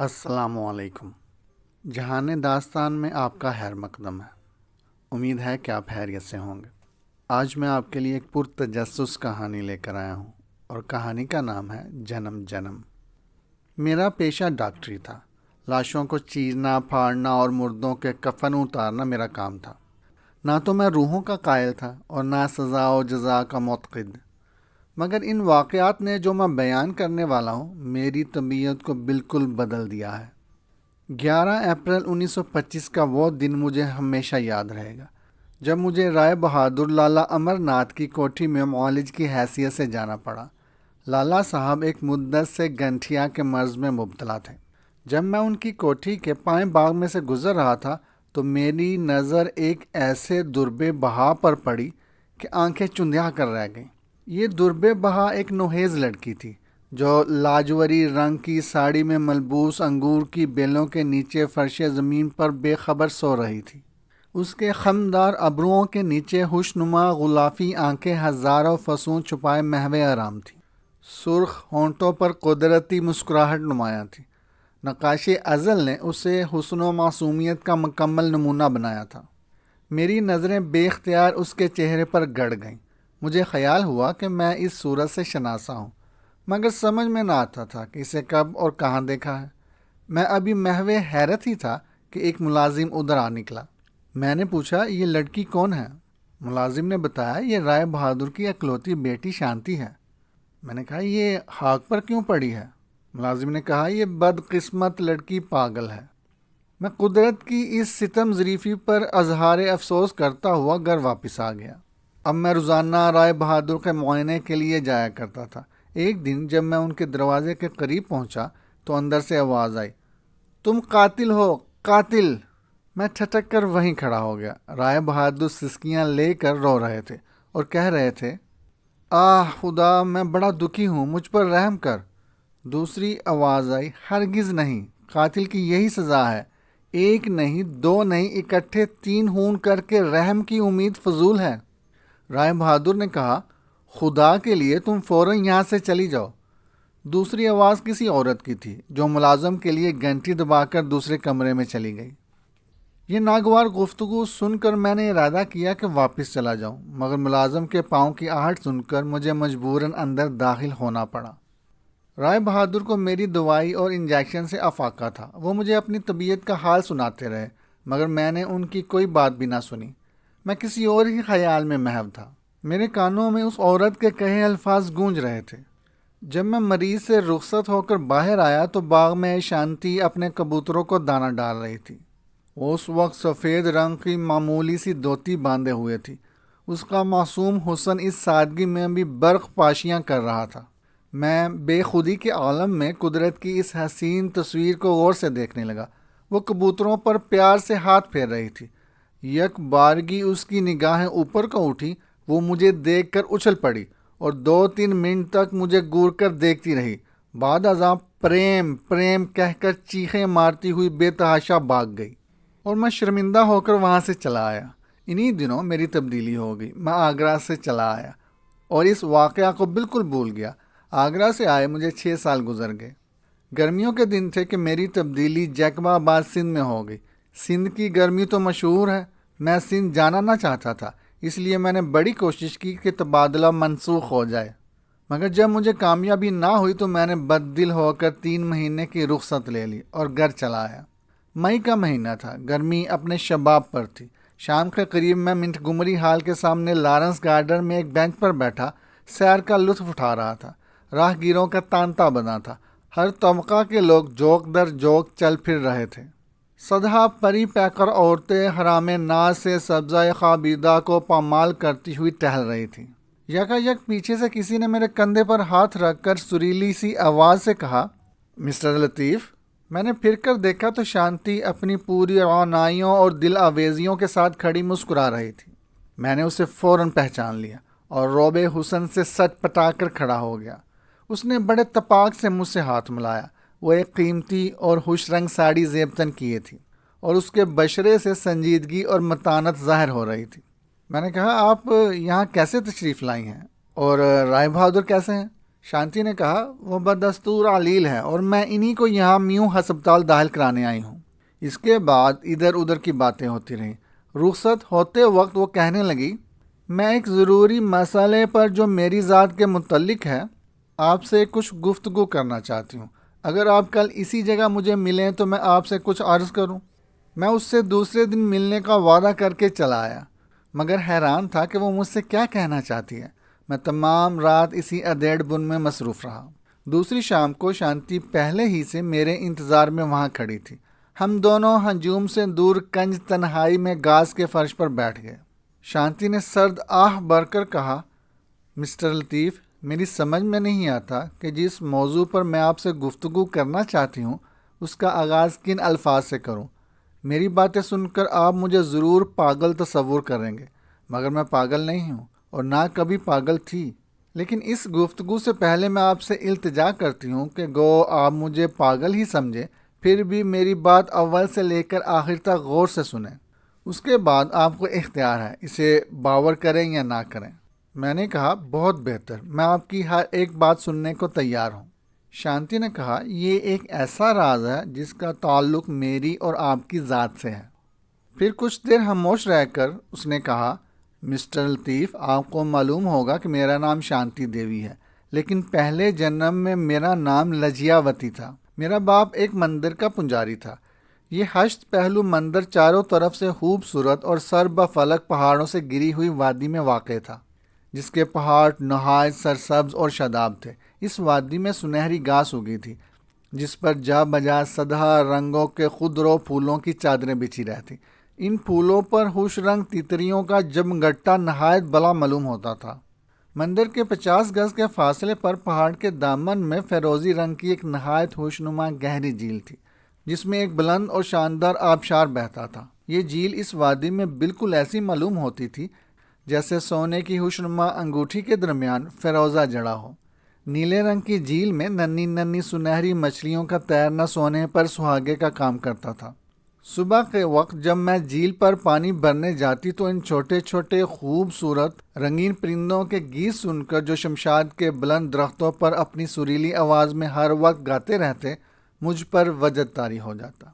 السلام علیکم۔ جہان داستان میں آپ کا خیر مقدم ہے۔ امید ہے کہ آپ خیریت سے ہوں گے۔ آج میں آپ کے لیے ایک پرتجسس کہانی لے کر آیا ہوں اور کہانی کا نام ہے جنم جنم۔ میرا پیشہ ڈاکٹری تھا۔ لاشوں کو چیرنا، پھاڑنا اور مردوں کے کفن اتارنا میرا کام تھا۔ نہ تو میں روحوں کا قائل تھا اور نہ سزا و جزا کا معتقد، مگر ان واقعات نے جو میں بیان کرنے والا ہوں میری طبیعت کو بالکل بدل دیا ہے۔ 11 اپریل 1925 کا وہ دن مجھے ہمیشہ یاد رہے گا جب مجھے رائے بہادر لالہ امر ناتھ کی کوٹھی میں معالج کی حیثیت سے جانا پڑا۔ لالہ صاحب ایک مدت سے گنٹھیا کے مرض میں مبتلا تھے۔ جب میں ان کی کوٹھی کے پائیں باغ میں سے گزر رہا تھا تو میری نظر ایک ایسے دربے بہا پر پڑی کہ آنکھیں چندھیا کر رہ گئیں۔ یہ دربے بہا ایک نوحیز لڑکی تھی جو لاجوری رنگ کی ساڑی میں ملبوس انگور کی بیلوں کے نیچے فرش زمین پر بے خبر سو رہی تھی۔ اس کے خمدار ابروؤں کے نیچے خوشنما غلافی آنکھیں ہزاروں فصون چھپائے محو آرام تھی۔ سرخ ہونٹوں پر قدرتی مسکراہٹ نمایاں تھی۔ نقاش ازل نے اسے حسن و معصومیت کا مکمل نمونہ بنایا تھا۔ میری نظریں بے اختیار اس کے چہرے پر گڑ گئیں۔ مجھے خیال ہوا کہ میں اس صورت سے شناسا ہوں، مگر سمجھ میں نہ آتا تھا کہ اسے کب اور کہاں دیکھا ہے۔ میں ابھی محو حیرت ہی تھا کہ ایک ملازم ادھر آ نکلا۔ میں نے پوچھا، یہ لڑکی کون ہے؟ ملازم نے بتایا، یہ رائے بہادر کی اکلوتی بیٹی شانتی ہے۔ میں نے کہا، یہ خاک پر کیوں پڑی ہے؟ ملازم نے کہا، یہ بدقسمت لڑکی پاگل ہے۔ میں قدرت کی اس ستم ظریفی پر اظہار افسوس کرتا ہوا گھر واپس آ گیا۔ اب میں روزانہ رائے بہادر کے معائنے کے لیے جایا کرتا تھا۔ ایک دن جب میں ان کے دروازے کے قریب پہنچا تو اندر سے آواز آئی، تم قاتل ہو، قاتل! میں ٹھٹک کر وہیں کھڑا ہو گیا۔ رائے بہادر سسکیاں لے کر رو رہے تھے اور کہہ رہے تھے، آہ خدا، میں بڑا دکھی ہوں، مجھ پر رحم کر۔ دوسری آواز آئی، ہرگز نہیں، قاتل کی یہی سزا ہے، ایک نہیں، دو نہیں، اکٹھے 3 خون کر کے رحم کی امید فضول ہے۔ رائے بہادر نے کہا، خدا کے لیے تم فوراً یہاں سے چلی جاؤ۔ دوسری آواز کسی عورت کی تھی جو ملازم کے لیے گھنٹی دبا کر دوسرے کمرے میں چلی گئی۔ یہ ناگوار گفتگو سن کر میں نے ارادہ کیا کہ واپس چلا جاؤں، مگر ملازم کے پاؤں کی آہٹ سن کر مجھے مجبوراً اندر داخل ہونا پڑا۔ رائے بہادر کو میری دوائی اور انجیکشن سے افاقہ تھا۔ وہ مجھے اپنی طبیعت کا حال سناتے رہے، مگر میں نے ان کی کوئی بات بھی نہ سنی۔ میں کسی اور ہی خیال میں محو تھا۔ میرے کانوں میں اس عورت کے کہے الفاظ گونج رہے تھے۔ جب میں مریض سے رخصت ہو کر باہر آیا تو باغ میں شانتی اپنے کبوتروں کو دانہ ڈال رہی تھی۔ وہ اس وقت سفید رنگ کی معمولی سی دھوتی باندھے ہوئے تھی۔ اس کا معصوم حسن اس سادگی میں بھی برق پاشیاں کر رہا تھا۔ میں بے خودی کے عالم میں قدرت کی اس حسین تصویر کو غور سے دیکھنے لگا۔ وہ کبوتروں پر پیار سے ہاتھ پھیر رہی تھی۔ یک بارگی اس کی نگاہیں اوپر کو اٹھی، وہ مجھے دیکھ کر اچھل پڑی اور 2-3 منٹ تک مجھے گور کر دیکھتی رہی۔ بعد ازاں پریم پریم کہہ کر چیخیں مارتی ہوئی بے تحاشا بھاگ گئی اور میں شرمندہ ہو کر وہاں سے چلا آیا۔ انہی دنوں میری تبدیلی ہو گئی۔ میں آگرہ سے چلا آیا اور اس واقعہ کو بالکل بھول گیا۔ آگرہ سے آئے مجھے 6 سال گزر گئے۔ گرمیوں کے دن تھے کہ میری تبدیلی جیکب آباد سندھ میں ہو گئی۔ سندھ کی گرمی تو مشہور ہے۔ میں سندھ جانا نہ چاہتا تھا، اس لیے میں نے بڑی کوشش کی کہ تبادلہ منسوخ ہو جائے، مگر جب مجھے کامیابی نہ ہوئی تو میں نے بد دل ہو کر 3 مہینے کی رخصت لے لی اور گھر چلا آیا۔ مئی کا مہینہ تھا، گرمی اپنے شباب پر تھی۔ شام کے قریب میں منٹگمری ہال کے سامنے لارنس گارڈن میں ایک بینچ پر بیٹھا سیر کا لطف اٹھا رہا تھا۔ راہ گیروں کا تانتا بنا تھا۔ ہر طبقہ کے لوگ جوک در جوک چل پھر رہے تھے۔ سدھا پری پیکر عورتیں حرام ناز سے سبزہ خوابیدہ کو پامال کرتی ہوئی ٹہل رہی تھیں۔ یکا پیچھے سے کسی نے میرے کندھے پر ہاتھ رکھ کر سریلی سی آواز سے کہا، مسٹر لطیف۔ میں نے پھر کر دیکھا تو شانتی اپنی پوری روانائیوں اور دل آویزیوں کے ساتھ کھڑی مسکرا رہی تھی۔ میں نے اسے فوراً پہچان لیا اور روب حسن سے سٹ پٹا کر کھڑا ہو گیا۔ اس نے بڑے تپاک سے مجھ سے ہاتھ ملایا۔ وہ ایک قیمتی اور خوش رنگ ساڑی زیبتن کیے تھی اور اس کے بشرے سے سنجیدگی اور متانت ظاہر ہو رہی تھی۔ میں نے کہا، آپ یہاں کیسے تشریف لائی ہیں اور رائے بہادر کیسے ہیں؟ شانتی نے کہا، وہ بدستور علیل ہے اور میں انہی کو یہاں میوں ہسپتال داخل کرانے آئی ہوں۔ اس کے بعد ادھر ادھر کی باتیں ہوتی رہیں۔ رخصت ہوتے وقت وہ کہنے لگی، میں ایک ضروری مسئلے پر جو میری ذات کے متعلق ہے آپ سے کچھ گفتگو کرنا چاہتی ہوں۔ اگر آپ کل اسی جگہ مجھے ملیں تو میں آپ سے کچھ عرض کروں۔ میں اس سے دوسرے دن ملنے کا وعدہ کر کے چلا آیا، مگر حیران تھا کہ وہ مجھ سے کیا کہنا چاہتی ہے۔ میں تمام رات اسی ادھیڑ بن میں مصروف رہا۔ دوسری شام کو شانتی پہلے ہی سے میرے انتظار میں وہاں کھڑی تھی۔ ہم دونوں ہجوم سے دور کنج تنہائی میں گھاس کے فرش پر بیٹھ گئے۔ شانتی نے سرد آہ بھر کر کہا، مسٹر لطیف، میری سمجھ میں نہیں آتا کہ جس موضوع پر میں آپ سے گفتگو کرنا چاہتی ہوں اس کا آغاز کن الفاظ سے کروں۔ میری باتیں سن کر آپ مجھے ضرور پاگل تصور کریں گے، مگر میں پاگل نہیں ہوں اور نہ کبھی پاگل تھی۔ لیکن اس گفتگو سے پہلے میں آپ سے التجا کرتی ہوں کہ گو آپ مجھے پاگل ہی سمجھیں، پھر بھی میری بات اول سے لے کر آخر تک غور سے سنیں۔ اس کے بعد آپ کو اختیار ہے اسے باور کریں یا نہ کریں۔ میں نے کہا، بہت بہتر، میں آپ کی ہر ایک بات سننے کو تیار ہوں۔ شانتی نے کہا، یہ ایک ایسا راز ہے جس کا تعلق میری اور آپ کی ذات سے ہے۔ پھر کچھ دیر خاموش رہ کر اس نے کہا، مسٹر لطیف، آپ کو معلوم ہوگا کہ میرا نام شانتی دیوی ہے، لیکن پہلے جنم میں میرا نام لجیاوتی تھا۔ میرا باپ ایک مندر کا پجاری تھا۔ یہ 8 پہلو مندر چاروں طرف سے خوبصورت اور سر بفلک پہاڑوں سے گری ہوئی وادی میں واقع تھا، جس کے پہاڑ نہایت سرسبز اور شاداب تھے۔ اس وادی میں سنہری گھاس اگی تھی جس پر جا بجا سدھا رنگوں کے خضرو پھولوں کی چادریں بچھی رہتی۔ ان پھولوں پر خوش رنگ تیتریوں کا جمگٹا نہایت بلا معلوم ہوتا تھا۔ مندر کے 50 گز کے فاصلے پر پہاڑ کے دامن میں فیروزی رنگ کی ایک نہایت خوشنما گہری جھیل تھی، جس میں ایک بلند اور شاندار آبشار بہتا تھا۔ یہ جھیل اس وادی میں بالکل ایسی معلوم ہوتی تھی جیسے سونے کی خوشنما انگوٹھی کے درمیان فیروزہ جڑا ہو۔ نیلے رنگ کی جھیل میں ننھی ننھی سنہری مچھلیوں کا تیرنا سونے پر سہاگے کا کام کرتا تھا۔ صبح کے وقت جب میں جھیل پر پانی بھرنے جاتی تو ان چھوٹے چھوٹے خوبصورت رنگین پرندوں کے گیت سن کر جو شمشاد کے بلند درختوں پر اپنی سریلی آواز میں ہر وقت گاتے رہتے، مجھ پر وجد طاری ہو جاتا۔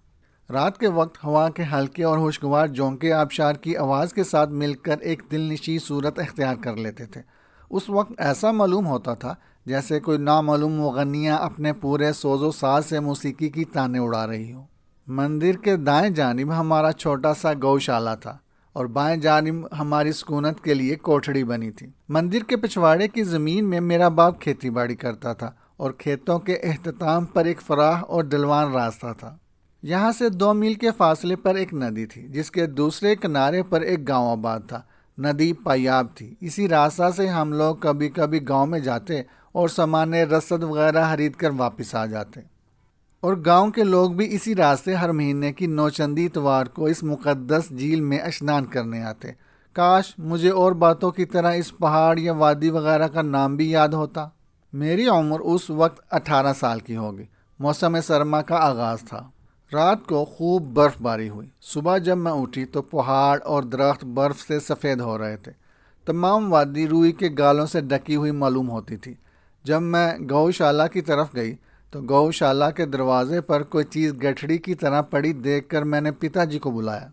رات کے وقت ہوا کے ہلکے اور خوشگوار جھونکے آبشار کی آواز کے ساتھ مل کر ایک دل نشیں صورت اختیار کر لیتے تھے۔ اس وقت ایسا معلوم ہوتا تھا جیسے کوئی نامعلوم مغنیہ اپنے پورے سوز و ساز سے موسیقی کی تانیں اڑا رہی ہو۔ مندر کے دائیں جانب ہمارا چھوٹا سا گوشالہ تھا اور بائیں جانب ہماری سکونت کے لیے کوٹھڑی بنی تھی۔ مندر کے پچھواڑے کی زمین میں میرا باپ کھیتی باڑی کرتا تھا اور کھیتوں کے اختتام پر ایک فراخ اور ڈلوان راستہ تھا۔ یہاں سے 2 میل کے فاصلے پر ایک ندی تھی جس کے دوسرے کنارے پر ایک گاؤں آباد تھا۔ ندی پایاب تھی۔ اسی راستہ سے ہم لوگ کبھی کبھی گاؤں میں جاتے اور سامان رسد وغیرہ خرید کر واپس آ جاتے، اور گاؤں کے لوگ بھی اسی راستے ہر مہینے کی نوچندی اتوار کو اس مقدس جھیل میں اشنان کرنے آتے۔ کاش مجھے اور باتوں کی طرح اس پہاڑ یا وادی وغیرہ کا نام بھی یاد ہوتا۔ میری عمر اس وقت 18 سال کی ہوگی۔ موسم سرما کا آغاز تھا۔ رات کو خوب برف باری ہوئی۔ صبح جب میں اٹھی تو پہاڑ اور درخت برف سے سفید ہو رہے تھے۔ تمام وادی روئی کے گالوں سے ڈکی ہوئی معلوم ہوتی تھی۔ جب میں گوشالہ کی طرف گئی تو گوشالہ کے دروازے پر کوئی چیز گٹھڑی کی طرح پڑی دیکھ کر میں نے پتا جی کو بلایا۔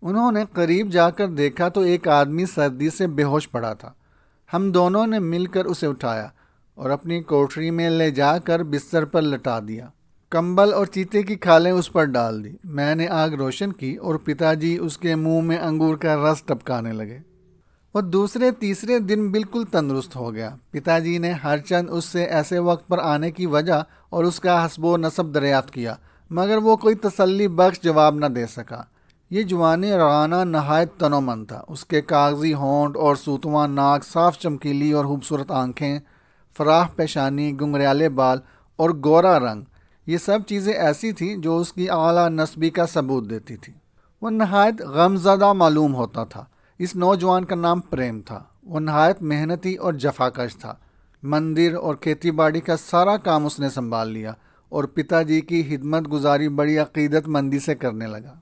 انہوں نے قریب جا کر دیکھا تو ایک آدمی سردی سے بے ہوش پڑا تھا۔ ہم دونوں نے مل کر اسے اٹھایا اور اپنی کوٹھری میں لے جا کر بستر پر لٹا دیا۔ کمبل اور چیتے کی کھالیں اس پر ڈال دی۔ میں نے آگ روشن کی اور پتا جی اس کے منہ میں انگور کا رس ٹپکانے لگے۔ وہ دوسرے تیسرے دن بالکل تندرست ہو گیا۔ پتا جی نے ہر چند اس سے ایسے وقت پر آنے کی وجہ اور اس کا حسب و نسب دریافت کیا، مگر وہ کوئی تسلی بخش جواب نہ دے سکا۔ یہ جوانی رعانہ نہایت تنومند تھا۔ اس کے کاغذی ہونٹ اور سوتواں ناک، صاف چمکیلی اور خوبصورت آنکھیں، فراخ پیشانی، گنگریالے بال اور گورا رنگ، یہ سب چیزیں ایسی تھیں جو اس کی اعلیٰ نسبی کا ثبوت دیتی تھی۔ وہ نہایت غمزدہ معلوم ہوتا تھا۔ اس نوجوان کا نام پریم تھا۔ وہ نہایت محنتی اور جفاکش تھا۔ مندر اور کھیتی باڑی کا سارا کام اس نے سنبھال لیا اور پتا جی کی خدمت گزاری بڑی عقیدت مندی سے کرنے لگا۔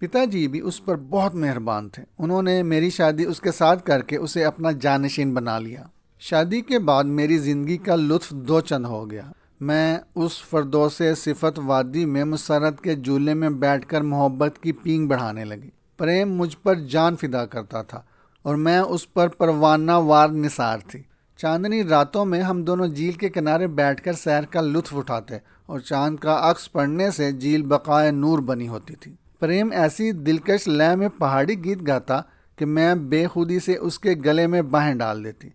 پتا جی بھی اس پر بہت مہربان تھے۔ انہوں نے میری شادی اس کے ساتھ کر کے اسے اپنا جانشین بنا لیا۔ شادی کے بعد میری زندگی کا لطف دو چند ہو گیا۔ میں اس فردوس صفت وادی میں مسرت کے جھولے میں بیٹھ کر محبت کی پینگ بڑھانے لگی۔ پریم مجھ پر جان فدا کرتا تھا اور میں اس پر پروانہ وار نثار تھی۔ چاندنی راتوں میں ہم دونوں جھیل کے کنارے بیٹھ کر سیر کا لطف اٹھاتے اور چاند کا عکس پڑنے سے جھیل بقائے نور بنی ہوتی تھی۔ پریم ایسی دلکش لے میں پہاڑی گیت گاتا کہ میں بے خودی سے اس کے گلے میں باہیں ڈال دیتی۔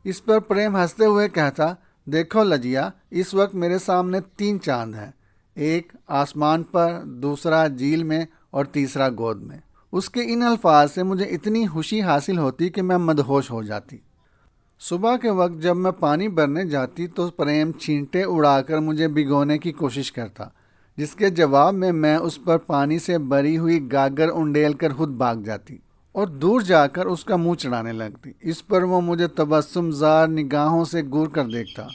اس پر پریم ہنستے ہوئے کہتا، دیکھو لجیا، اس وقت میرے سامنے 3 چاند ہیں، ایک آسمان پر، دوسرا جھیل میں اور تیسرا گود میں۔ اس کے ان الفاظ سے مجھے اتنی خوشی حاصل ہوتی کہ میں مدہوش ہو جاتی۔ صبح کے وقت جب میں پانی بھرنے جاتی تو پریم چھینٹے اڑا کر مجھے بھگونے کی کوشش کرتا، جس کے جواب میں اس پر پانی سے بھری ہوئی گاگر انڈیل کر خود بھاگ جاتی اور دور جا کر اس کا منہ چڑھانے لگتی۔ اس پر وہ مجھے تبسم زار نگاہوں سے گور کر دیکھتا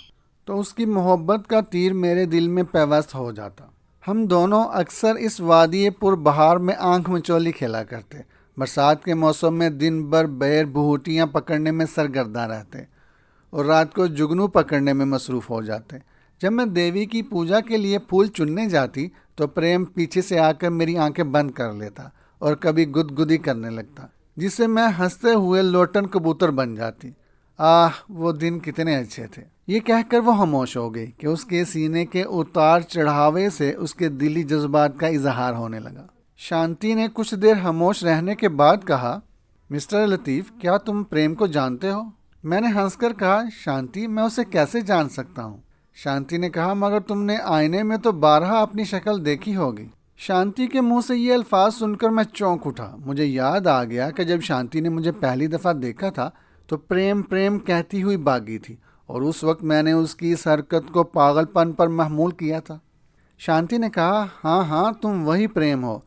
تو اس کی محبت کا تیر میرے دل میں پیوست ہو جاتا۔ ہم دونوں اکثر اس وادی پر بہار میں آنکھ مچولی کھیلا کرتے۔ برسات کے موسم میں دن بھر بیر بہوٹیاں پکڑنے میں سرگرداں رہتے اور رات کو جگنو پکڑنے میں مصروف ہو جاتے۔ جب میں دیوی کی پوجا کے لیے پھول چننے جاتی تو پریم پیچھے سے آ کر میری آنکھیں بند کر لیتا اور کبھی گدگدی کرنے لگتا، جس سے میں ہنستے ہوئے لوٹن کبوتر بن جاتی۔ وہ دن کتنے اچھے تھے۔ یہ کہہ کر وہ خاموش ہو گئی کہ اس کے سینے کے اتار چڑھاوے سے اس کے دلی جذبات کا اظہار ہونے لگا۔ شانتی نے کچھ دیر خاموش رہنے کے بعد کہا، مسٹر لطیف، کیا تم پریم کو جانتے ہو؟ میں نے ہنس کر کہا، شانتی، میں اسے کیسے جان سکتا ہوں؟ شانتی نے کہا، مگر تم نے آئینے میں تو بارہا اپنی شکل دیکھی ہوگی۔ شانتی کے منہ سے یہ الفاظ سن کر میں چونک اٹھا۔ مجھے یاد آ گیا کہ جب شانتی نے مجھے پہلی دفعہ دیکھا تھا تو پریم پریم کہتی ہوئی بھاگی تھی اور اس وقت میں نے اس کی اس حرکت کو پاگل پن پر محمول کیا تھا۔ شانتی نے کہا، ہاں تم وہی پریم ہو۔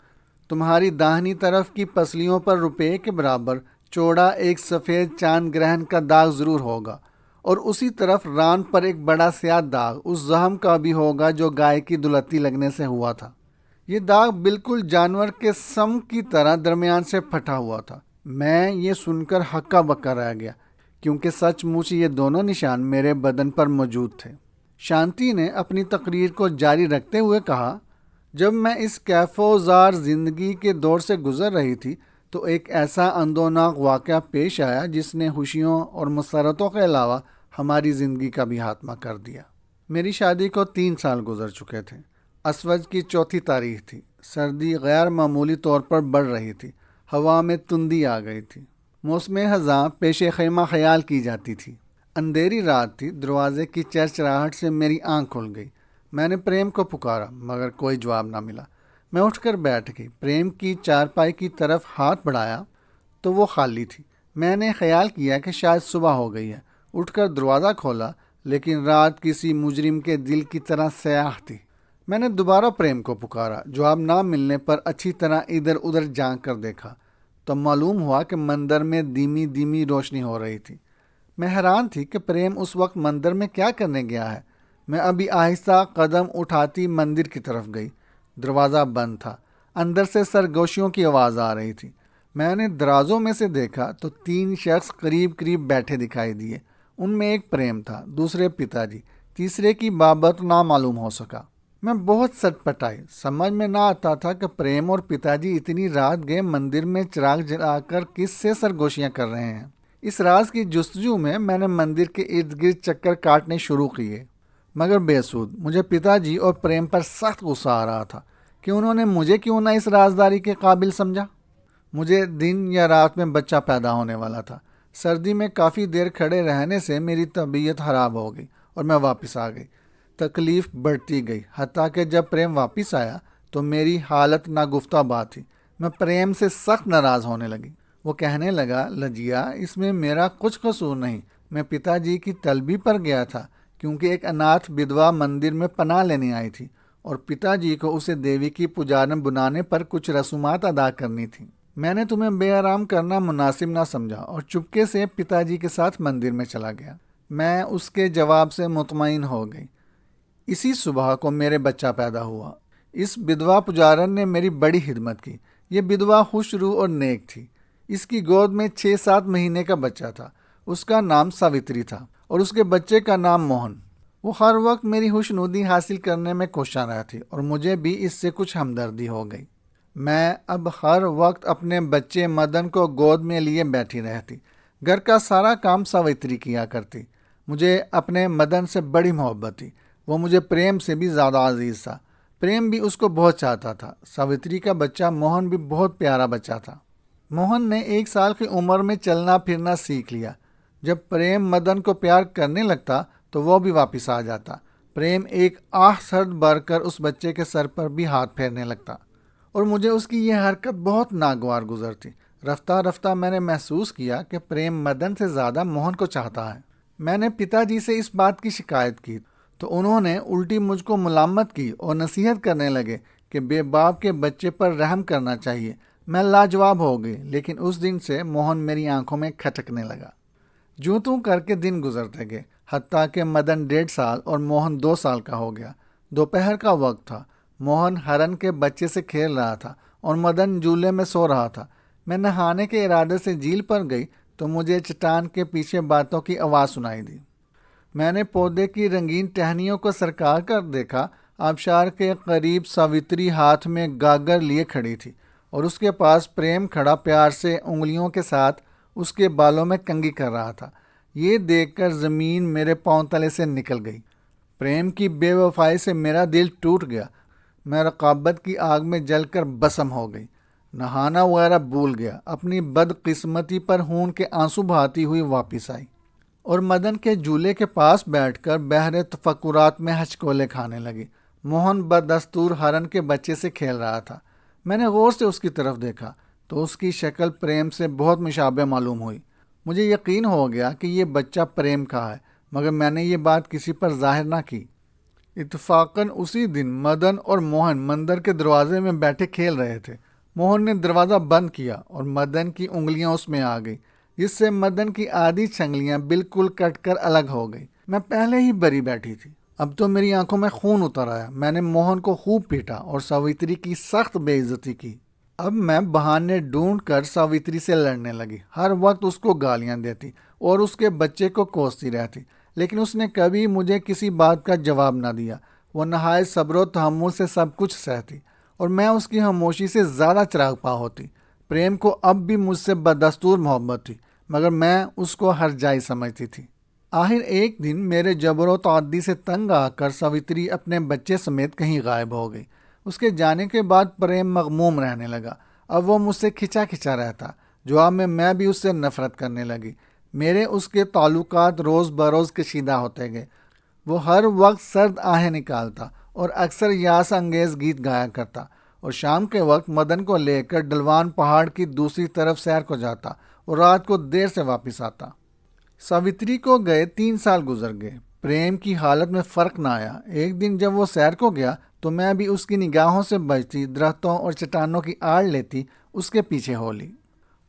تمہاری داہنی طرف کی پسلیوں پر روپے کے برابر چوڑا ایک سفید چاند گرہن کا داغ ضرور ہوگا اور اسی طرف ران پر ایک بڑا سیاہ داغ اس زخم کا بھی ہوگا جو گائے کی دلہتی لگنے سے ہوا تھا۔ یہ داغ بالکل جانور کے سم کی طرح درمیان سے پھٹا ہوا تھا۔ میں یہ سن کر ہکا بکا رہ گیا کیونکہ سچ مچ یہ دونوں نشان میرے بدن پر موجود تھے۔ شانتی نے اپنی تقریر کو جاری رکھتے ہوئے کہا، جب میں اس کیف و زار زندگی کے دور سے گزر رہی تھی تو ایک ایسا اندوناک واقعہ پیش آیا جس نے خوشیوں اور مسرتوں کے علاوہ ہماری زندگی کا بھی خاتمہ کر دیا۔ میری شادی کو 3 سال گزر چکے تھے۔ اسوج کی 4 تاریخ تھی۔ سردی غیر معمولی طور پر بڑھ رہی تھی۔ ہوا میں تندی آ گئی تھی۔ موسم خزاں پیش خیمہ خیال کی جاتی تھی۔ اندھیری رات تھی۔ دروازے کی چرچراہٹ سے میری آنکھ کھل گئی۔ میں نے پریم کو پکارا مگر کوئی جواب نہ ملا۔ میں اٹھ کر بیٹھ گئی۔ پریم کی چارپائی کی طرف ہاتھ بڑھایا تو وہ خالی تھی۔ میں نے خیال کیا کہ شاید صبح ہو گئی ہے۔ اٹھ کر دروازہ کھولا لیکن رات کسی مجرم کے دل کی طرح سیاہ تھی۔ میں نے دوبارہ پریم کو پکارا۔ جواب نہ ملنے پر اچھی طرح ادھر ادھر جھانک کر دیکھا تو معلوم ہوا کہ مندر میں دھیمی دھیمی روشنی ہو رہی تھی۔ میں حیران تھی کہ پریم اس وقت مندر میں کیا کرنے گیا ہے۔ میں ابھی آہستہ قدم اٹھاتی مندر کی طرف گئی۔ دروازہ بند تھا۔ اندر سے سرگوشیوں کی آواز آ رہی تھی۔ میں نے درازوں میں سے دیکھا تو 3 شخص قریب قریب بیٹھے دکھائی دیے۔ ان میں ایک پریم تھا، دوسرے پتا جی، تیسرے کی بابت نامعلوم ہو سکا۔ میں بہت سٹ پٹائی۔ سمجھ میں نہ آتا تھا کہ پریم اور پتا جی اتنی رات گئے مندر میں چراغ جلا کر کس سے سرگوشیاں کر رہے ہیں۔ اس راز کی جستجو میں نے مندر کے ارد گرد چکر کاٹنے شروع کیے مگر بے سود۔ مجھے پتا جی اور پریم پر سخت غصہ آ رہا تھا کہ انہوں نے مجھے کیوں نہ اس رازداری کے قابل سمجھا۔ مجھے دن یا رات میں بچہ پیدا ہونے والا تھا۔ سردی میں کافی دیر کھڑے رہنے سے میری طبیعت خراب ہو گئی اور میں واپس آ گئی۔ تکلیف بڑھتی گئی حتیٰ کہ جب پریم واپس آیا تو میری حالت ناگفتہ بات تھی۔ میں پریم سے سخت ناراض ہونے لگی۔ وہ کہنے لگا، لجیا، اس میں میرا کچھ قصور نہیں۔ میں پتا جی کی طلبی پر گیا تھا کیونکہ ایک اناتھ بدوا مندر میں پناہ لینے آئی تھی اور پتا جی کو اسے دیوی کی پجارن بنانے پر کچھ رسومات ادا کرنی تھی۔ میں نے تمہیں بے آرام کرنا مناسب نہ سمجھا اور چپکے سے پتا جی کے ساتھ مندر میں چلا گیا۔ میں اس کے جواب سے مطمئن ہو گئی۔ اسی صبح کو میرے بچہ پیدا ہوا۔ اس بدوا پجارن نے میری بڑی خدمت کی۔ یہ بدوا خوش روح اور نیک تھی۔ اس کی گود میں 6-7 مہینے کا بچہ تھا۔ اس کا نام ساوتری تھا اور اس کے بچے کا نام موہن۔ وہ ہر وقت میری خوشنودی حاصل کرنے میں کوشاں رہتی اور مجھے بھی اس سے کچھ ہمدردی ہو گئی۔ میں اب ہر وقت اپنے بچے مدن کو گود میں لیے بیٹھی رہتی۔ گھر کا سارا کام ساوتری کیا کرتی۔ مجھے اپنے مدن سے بڑی محبت تھی۔ وہ مجھے پریم سے بھی زیادہ عزیز تھا۔ پریم بھی اس کو بہت چاہتا تھا۔ ساوتری کا بچہ موہن بھی بہت پیارا بچہ تھا۔ موہن نے 1 سال کی عمر میں چلنا پھرنا سیکھ لیا۔ جب پریم مدن کو پیار کرنے لگتا تو وہ بھی واپس آ جاتا۔ پریم ایک آہ سرد بھر کر اس بچے کے سر پر بھی ہاتھ پھیرنے لگتا اور مجھے اس کی یہ حرکت بہت ناگوار گزرتی۔ رفتہ رفتہ میں نے محسوس کیا کہ پریم مدن سے زیادہ موہن کو چاہتا ہے۔ میں نے پتا جی سے اس بات کی شکایت کی تو انہوں نے الٹی مجھ کو ملامت کی اور نصیحت کرنے لگے کہ بے باپ کے بچے پر رحم کرنا چاہیے۔ میں لاجواب ہو گئی، لیکن اس دن سے موہن میری آنکھوں میں کھٹکنے لگا۔ جوں توں کر کے دن گزرتے گئے، حتیٰ کہ مدن 1.5 سال اور موہن 2 سال کا ہو گیا۔ دوپہر کا وقت تھا۔ موہن ہرن کے بچے سے کھیل رہا تھا اور مدن جھولے میں سو رہا تھا۔ میں نہانے کے ارادے سے جھیل پر گئی تو مجھے چٹان کے پیچھے باتوں کی آواز سنائی دی۔ میں نے پودے کی رنگین ٹہنیوں کو سرکا کر دیکھا۔ آبشار کے قریب ساوتری ہاتھ میں گاگر لیے کھڑی تھی اور اس کے پاس پریم کھڑا پیار سے انگلیوں کے ساتھ اس کے بالوں میں کنگھی کر رہا تھا۔ یہ دیکھ کر زمین میرے پاؤں تلے سے نکل گئی۔ پریم کی بے وفائی سے میرا دل ٹوٹ گیا۔ میں رقابت کی آگ میں جل کر بھسم ہو گئی۔ نہانا وغیرہ بھول گیا۔ اپنی بدقسمتی پر خون کے آنسو بہاتی ہوئی واپس آئی اور مدن کے جھولے کے پاس بیٹھ کر بحر تفکرات میں ہچکولے کھانے لگی۔ موہن بدستور ہرن کے بچے سے کھیل رہا تھا۔ میں نے غور سے اس کی طرف دیکھا تو اس کی شکل پریم سے بہت مشابہ معلوم ہوئی۔ مجھے یقین ہو گیا کہ یہ بچہ پریم کا ہے، مگر میں نے یہ بات کسی پر ظاہر نہ کی۔ اتفاقاً اسی دن مدن اور موہن مندر کے دروازے میں بیٹھے کھیل رہے تھے۔ موہن نے دروازہ بند کیا اور مدن کی انگلیاں اس میں آ گئی، جس سے مدن کی آدھی چھنگلیاں بالکل کٹ کر الگ ہو گئی۔ میں پہلے ہی بری بیٹھی تھی، اب تو میری آنکھوں میں خون اتر آیا۔ میں نے موہن کو خوب پیٹا اور ساوتری کی سخت بے عزتی کی۔ اب میں بہانے ڈھونڈ کر ساوتری سے لڑنے لگی، ہر وقت اس کو گالیاں دیتی اور اس کے بچے کو کوستی رہتی، لیکن اس نے کبھی مجھے کسی بات کا جواب نہ دیا۔ وہ نہایت صبر و تحمل سے سب کچھ سہتی اور میں اس کی خاموشی سے زیادہ چراغ پا ہوتی۔ پریم کو اب بھی مجھ سے بدستور محبت تھی، مگر میں اس کو ہر جائی سمجھتی تھی۔ آخر ایک دن میرے جبر و تعدی سے تنگ آ کر ساوتری اپنے بچے سمیت کہیں غائب ہو گئی۔ اس کے جانے کے بعد پریم مغموم رہنے لگا۔ اب وہ مجھ سے کھچا کھچا رہتا۔ جواب میں بھی اس سے نفرت کرنے لگی۔ میرے اس کے تعلقات روز بروز کشیدہ ہوتے گئے۔ وہ ہر وقت سرد آہیں نکالتا اور اکثر یاس انگیز گیت گایا کرتا اور شام کے وقت مدن کو لے کر ڈلوان پہاڑ کی دوسری طرف سیر کو جاتا اور رات کو دیر سے واپس آتا۔ ساوتری کو گئے 3 سال گزر گئے۔ پریم کی حالت میں فرق نہ آیا۔ ایک دن جب وہ سیر کو گیا تو میں بھی اس کی نگاہوں سے بچتی، درختوں اور چٹانوں کی آڑ لیتی اس کے پیچھے ہو لی۔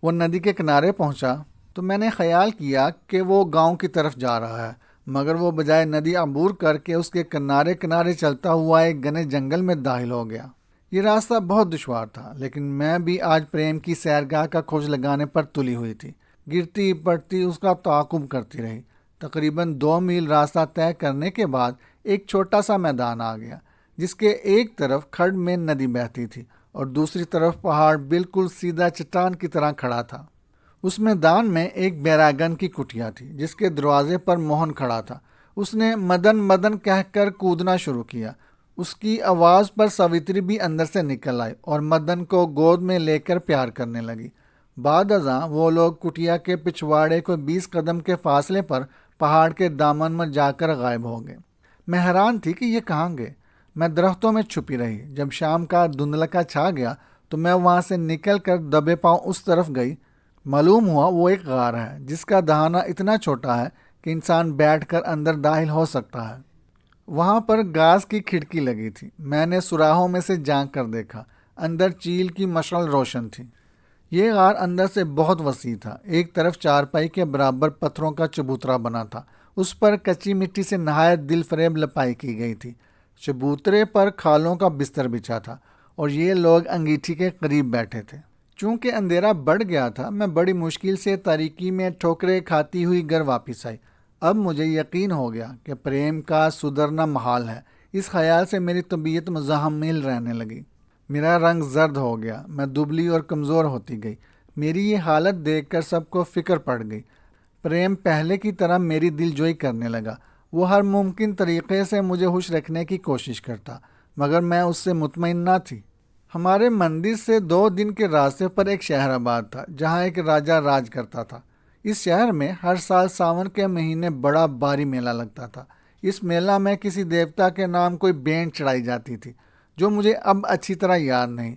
وہ ندی کے کنارے پہنچا تو میں نے خیال کیا کہ وہ گاؤں کی طرف جا رہا ہے، مگر وہ بجائے ندی عبور کر کے اس کے کنارے کنارے چلتا ہوا ایک گھنے جنگل میں داخل ہو گیا۔ یہ راستہ بہت دشوار تھا، لیکن میں بھی آج پریم کی سیرگاہ کا کھوج لگانے پر تلی ہوئی تھی۔ گرتی پڑتی اس کا تعاقب کرتی رہی۔ تقریباً 2 میل راستہ طے کرنے کے بعد ایک چھوٹا سا میدان آ گیا، جس کے ایک طرف کھڈ میں ندی بہتی تھی اور دوسری طرف پہاڑ بالکل سیدھا چٹان کی طرح کھڑا تھا۔ اس میدان میں ایک بیراگن کی کٹیا تھی، جس کے دروازے پر موہن کھڑا تھا۔ اس نے مدن مدن کہہ کر کودنا شروع کیا۔ اس کی آواز پر ساوتری بھی اندر سے نکل آئی اور مدن کو گود میں لے کر پیار کرنے لگی۔ بعد ازاں وہ لوگ کٹیا کے پچھواڑے کو 20 قدم کے فاصلے پر پہاڑ کے دامن میں جا کر غائب ہو گئے۔ میں حیران تھی کہ یہ کہاں گئے۔ میں درختوں میں چھپی رہی۔ جب شام کا دھندلکا چھا گیا تو میں وہاں سے نکل کر دبے پاؤں اس طرف گئی۔ معلوم ہوا وہ ایک غار ہے، جس کا دہانہ اتنا چھوٹا ہے کہ انسان بیٹھ کر اندر داخل ہو سکتا ہے۔ وہاں پر گاز کی کھڑکی لگی تھی۔ میں نے سوراخوں میں سے جھانک کر دیکھا۔ اندر چیل کی مشعل روشن تھی۔ یہ غار اندر سے بہت وسیع تھا۔ ایک طرف چارپائی کے برابر پتھروں کا چبوترا بنا تھا۔ اس پر کچی مٹی سے نہایت دل فریب لپائی کی گئی تھی۔ چبوترے پر کھالوں کا بستر بچھا تھا اور یہ لوگ انگیٹھی کے قریب بیٹھے تھے۔ چونکہ اندھیرا بڑھ گیا تھا، میں بڑی مشکل سے تاریکی میں ٹھوکریں کھاتی ہوئی گھر واپس آئی۔ اب مجھے یقین ہو گیا کہ پریم کا سدھرنا محال ہے۔ اس خیال سے میری طبیعت مزاحمل رہنے لگی۔ میرا رنگ زرد ہو گیا، میں دبلی اور کمزور ہوتی گئی۔ میری یہ حالت دیکھ کر سب کو فکر پڑ گئی۔ پریم پہلے کی طرح میری دل جوئی کرنے لگا۔ وہ ہر ممکن طریقے سے مجھے خوش رکھنے کی کوشش کرتا، مگر میں اس سے مطمئن نہ تھی۔ ہمارے مندر سے 2 دن کے راستے پر ایک شہر آباد تھا جہاں ایک راجہ راج کرتا تھا۔ اس شہر میں ہر سال ساون کے مہینے بڑا بھاری میلہ لگتا تھا۔ اس میلہ میں کسی دیوتا کے نام کوئی بینٹ چڑھائی جاتی تھی جو مجھے اب اچھی طرح یاد نہیں۔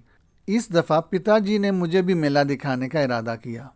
اس دفعہ پتا جی نے مجھے بھی میلہ دکھانے کا ارادہ کیا۔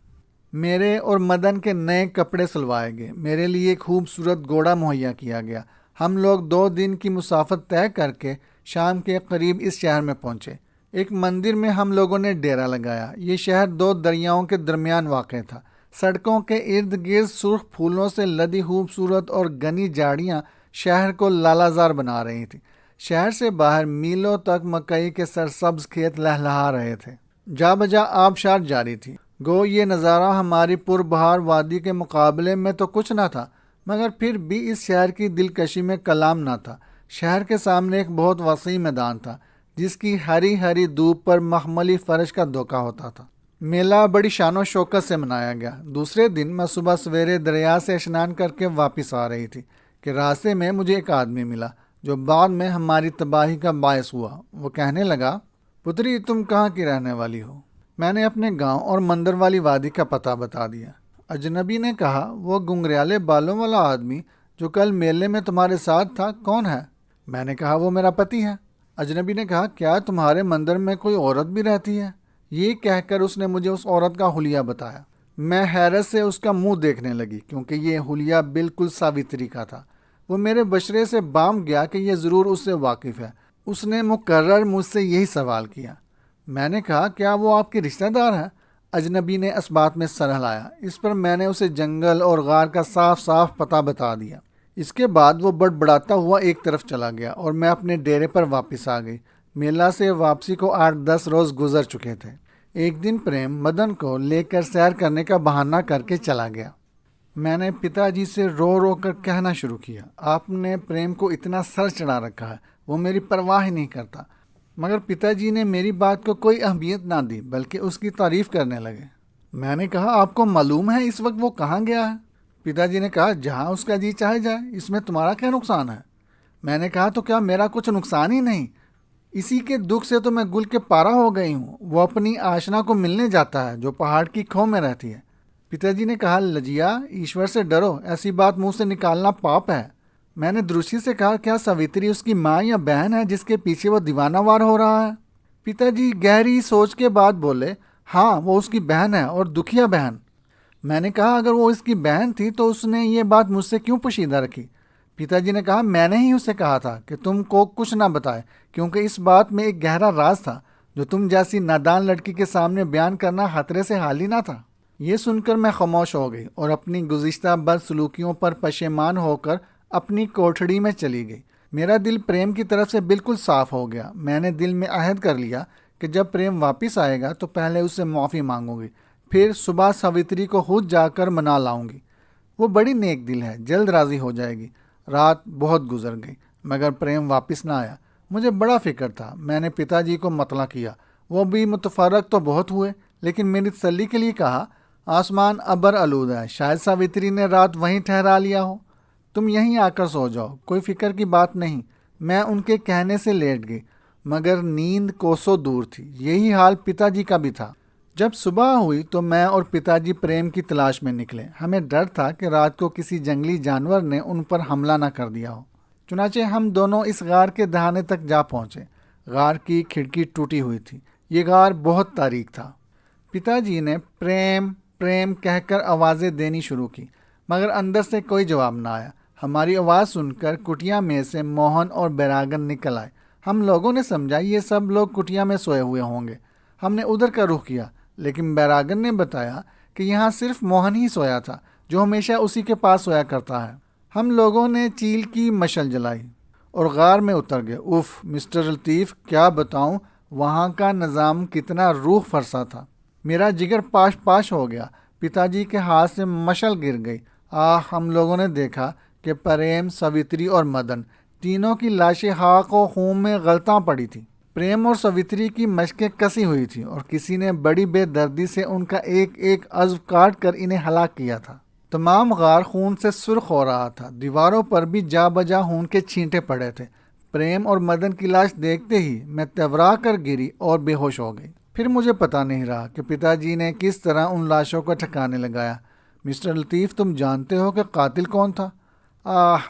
میرے اور مدن کے نئے کپڑے سلوائے گئے، میرے لیے ایک خوبصورت گھوڑا مہیا کیا گیا۔ ہم لوگ 2 دن کی مسافت طے کر کے شام کے قریب اس شہر میں پہنچے۔ ایک مندر میں ہم لوگوں نے ڈیرا لگایا۔ یہ شہر 2 دریاؤں کے درمیان واقع تھا۔ سڑکوں کے ارد گرد سرخ پھولوں سے لدی خوبصورت اور گھنی جھاڑیاں شہر کو لالازار بنا رہی تھیں۔ شہر سے باہر میلوں تک مکئی کے سرسبز کھیت لہلہا رہے تھے۔ جا بجا آبشار جاری تھی۔ گو یہ نظارہ ہماری پربہار وادی کے مقابلے میں تو کچھ نہ تھا، مگر پھر بھی اس شہر کی دلکشی میں کلام نہ تھا۔ شہر کے سامنے ایک بہت وسیع میدان تھا جس کی ہری ہری دھوپ پر مخملی فرش کا دھوکہ ہوتا تھا۔ میلہ بڑی شان و شوکت سے منایا گیا۔ دوسرے دن میں صبح سویرے دریا سے اشنان کر کے واپس آ رہی تھی کہ راستے میں مجھے ایک آدمی ملا جو بعد میں ہماری تباہی کا باعث ہوا۔ وہ کہنے لگا، پتری تم کہاں کی رہنے والی ہو؟ میں نے اپنے گاؤں اور مندر والی وادی کا پتہ بتا دیا۔ اجنبی نے کہا، وہ گنگریالے بالوں والا آدمی جو کل میلے میں تمہارے ساتھ تھا کون ہے؟ میں نے کہا، وہ میرا پتی ہے۔ اجنبی نے کہا، کیا تمہارے مندر میں کوئی عورت بھی رہتی ہے؟ یہ کہہ کر اس نے مجھے اس عورت کا حلیہ بتایا۔ میں حیرت سے اس کا منہ دیکھنے لگی کیونکہ یہ حلیہ بالکل ساوتری کا تھا۔ وہ میرے بشرے سے بام گیا کہ یہ ضرور اس سے واقف ہے۔ اس نے مکرر مجھ سے یہی سوال کیا۔ میں نے کہا، کیا وہ آپ کے رشتہ دار ہے؟ اجنبی نے اس بات میں سر ہلایا۔ اس پر میں نے اسے جنگل اور غار کا صاف صاف پتہ بتا دیا۔ اس کے بعد وہ بڑبڑاتا ہوا ایک طرف چلا گیا اور میں اپنے ڈیرے پر واپس آ گئی۔ میلہ سے واپسی کو 8-10 روز گزر چکے تھے۔ ایک دن پریم مدن کو لے کر سیر کرنے کا بہانہ کر کے چلا گیا۔ میں نے پتا جی سے رو رو کر کہنا شروع کیا، آپ نے پریم کو اتنا سر چڑھا رکھا ہے، وہ میری پرواہ ہی نہیں کرتا۔ مگر پتا جی نے میری بات کو کوئی اہمیت نہ دی بلکہ اس کی تعریف کرنے لگے۔ میں نے کہا، آپ کو معلوم ہے اس وقت وہ کہاں گیا ہے؟ پتا جی نے کہا، جہاں اس کا جی چاہے جائے، اس میں تمہارا کیا نقصان ہے؟ میں نے کہا، تو کیا میرا کچھ نقصان ہی نہیں؟ اسی کے دکھ سے تو میں گل کے پارا ہو گئی ہوں۔ وہ اپنی آشنا کو ملنے جاتا ہے جو پہاڑ کی کھو میں رہتی ہے۔ پتا جی نے کہا، لجیا ایشور سے ڈرو، ایسی بات منہ سے نکالنا پاپ ہے۔ میں نے درستی سے کہا، کیا ساوتری اس کی ماں یا بہن ہے جس کے پیچھے وہ دیوانہ وار ہو رہا ہے؟ پتا جی گہری سوچ کے بعد بولے، ہاں وہ اس کی بہن ہے اور دکھیا بہن۔ میں نے کہا، اگر وہ اس کی بہن تھی تو اس نے یہ بات مجھ سے کیوں پوشیدہ رکھی؟ پتا جی نے کہا، میں نے ہی اسے کہا تھا کہ تم کو کچھ نہ بتائے کیونکہ اس بات میں ایک گہرا راز تھا جو تم جیسی نادان لڑکی کے سامنے بیان کرنا خطرے سے حال ہی نہ تھا۔ یہ سن کر میں خاموش ہو گئی اور اپنی گزشتہ بدسلوکیوں پر پشیمان ہو کر اپنی کوٹھڑی میں چلی گئی۔ میرا دل پریم کی طرف سے بالکل صاف ہو گیا۔ میں نے دل میں عہد کر لیا کہ جب پریم واپس آئے گا تو پہلے اس سے معافی مانگوں گی، پھر صبح ساوتری کو خود جا کر منا لاؤں گی۔ وہ بڑی نیک دل ہے، جلد راضی ہو جائے گی۔ رات بہت گزر گئی مگر پریم واپس نہ آیا۔ مجھے بڑا فکر تھا۔ میں نے پتا جی کو مطلع کیا۔ وہ بھی متفرق تو بہت ہوئے لیکن میری تسلی کے لیے کہا، آسمان ابر آلود ہے، شاید ساوتری نے رات وہیں ٹھہرا لیا ہو، تم یہیں آ کر سو جاؤ، کوئی فکر کی بات نہیں۔ میں ان کے کہنے سے لیٹ گئی مگر نیند کوسوں دور تھی۔ یہی حال پتا جی کا بھی تھا۔ جب صبح ہوئی تو میں اور پتا جی پریم کی تلاش میں نکلے۔ ہمیں ڈر تھا کہ رات کو کسی جنگلی جانور نے ان پر حملہ نہ کر دیا ہو۔ چنانچہ ہم دونوں اس غار کے دہانے تک جا پہنچے۔ غار کی کھڑکی ٹوٹی ہوئی تھی۔ یہ غار بہت تاریک تھا۔ پتا جی نے پریم پریم کہہ کر آوازیں دینی شروع کی مگر اندر سے کوئی جواب نہ آیا۔ ہماری آواز سن کر کٹیا میں سے موہن اور بیراگن نکل آئے۔ ہم لوگوں نے سمجھا یہ سب لوگ کٹیا میں سوئے ہوئے ہوں گے۔ ہم نے ادھر کا رخ کیا لیکن بیراگن نے بتایا کہ یہاں صرف موہن ہی سویا تھا جو ہمیشہ اسی کے پاس سویا کرتا ہے۔ ہم لوگوں نے چیل کی مشل جلائی اور غار میں اتر گئے۔ مسٹر لطیف، کیا بتاؤں وہاں کا نظام کتنا روح فرسا تھا۔ میرا جگر پاش پاش ہو گیا۔ پتا جی کے ہاتھ سے مشل گر گئی۔ ہم لوگوں نے دیکھا کہ پریم، ساوتری اور مدن تینوں کی لاشیں خاک و خون میں غلطاں پڑی تھی۔ پریم اور ساوتری کی مشقیں کسی ہوئی تھی اور کسی نے بڑی بے دردی سے ان کا ایک ایک عضو کاٹ کر انہیں ہلاک کیا تھا۔ تمام غار خون سے سرخ ہو رہا تھا، دیواروں پر بھی جا بجا خون کے چھینٹے پڑے تھے۔ پریم اور مدن کی لاش دیکھتے ہی میں تورا کر گری اور بے ہوش ہو گئی۔ پھر مجھے پتا نہیں رہا کہ پتا جی نے کس طرح ان لاشوں کو ٹھکانے لگایا۔ مسٹر لطیف، تم جانتے ہو کہ قاتل کون تھا؟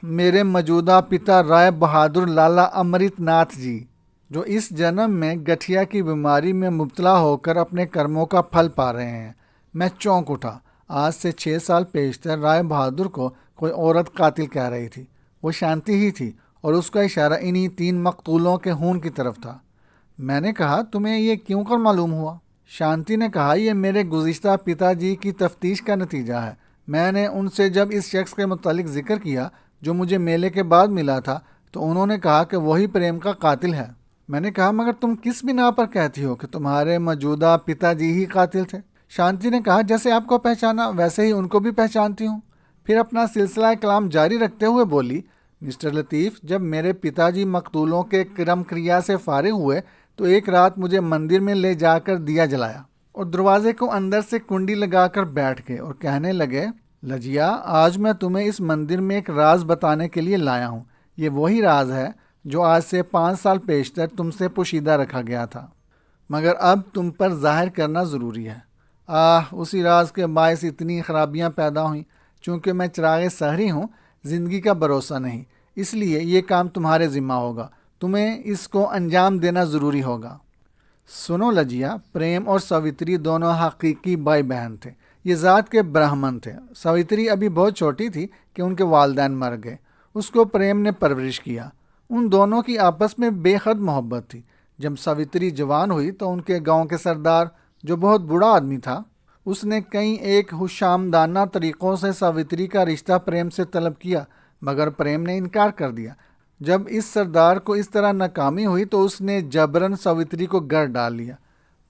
میرے موجودہ پتا رائے بہادر لالا امرت ناتھ جی، جو اس جنم میں گٹھیا کی بیماری میں مبتلا ہو کر اپنے کرموں کا پھل پا رہے ہیں۔ میں چونک اٹھا۔ آج سے 6 سال پیشتر رائے بہادر کو کوئی عورت قاتل کہہ رہی تھی۔ وہ شانتی ہی تھی اور اس کا اشارہ انہی 3 مقتولوں کے خون کی طرف تھا۔ میں نے کہا، تمہیں یہ کیوں کر معلوم ہوا؟ شانتی نے کہا، یہ میرے گزشتہ پتا جی کی تفتیش کا نتیجہ ہے۔ میں نے ان سے جب اس شخص کے متعلق ذکر کیا جو مجھے میلے کے بعد ملا تھا تو انہوں نے کہا کہ وہی پریم کا قاتل ہے۔ میں نے کہا، مگر تم کس بنا پر کہتی ہو کہ تمہارے موجودہ پتا جی ہی قاتل تھے؟ شانتی نے کہا، جیسے آپ کو پہچانا ویسے ہی ان کو بھی پہچانتی ہوں۔ پھر اپنا سلسلہ کلام جاری رکھتے ہوئے بولی، مسٹر لطیف، جب میرے پتا جی مقتولوں کے کرم کریا سے فارغ ہوئے تو ایک رات مجھے مندر میں لے جا کر دیا جلایا اور دروازے کو اندر سے کنڈی لگا کر بیٹھ گئے اور کہنے لگے، لجیا، آج میں تمہیں اس مندر میں ایک راز بتانے کے لیے لایا ہوں۔ یہ وہی راز ہے جو آج سے 5 سال پیشتر تم سے پوشیدہ رکھا گیا تھا، مگر اب تم پر ظاہر کرنا ضروری ہے۔ اسی راز کے باعث اتنی خرابیاں پیدا ہوئیں۔ چونکہ میں چراغ سحری ہوں، زندگی کا بھروسہ نہیں، اس لیے یہ کام تمہارے ذمہ ہوگا۔ تمہیں اس کو انجام دینا ضروری ہوگا۔ سنو لجیا، پریم اور ساوتری دونوں حقیقی بھائی بہن تھے۔ یہ ذات کے برہمن تھے۔ ساوتری ابھی بہت چھوٹی تھی کہ ان کے والدین مر گئے۔ اس کو پریم نے پرورش کیا۔ ان دونوں کی آپس میں بے حد محبت تھی۔ جب ساوتری جوان ہوئی تو ان کے گاؤں کے سردار، جو بہت بوڑھا آدمی تھا، اس نے کئی ایک خوشامدانہ طریقوں سے ساوتری کا رشتہ پریم سے طلب کیا، مگر پریم نے انکار کر دیا۔ جب اس سردار کو اس طرح ناکامی ہوئی تو اس نے جبراً ساوتری کو گھر ڈال لیا۔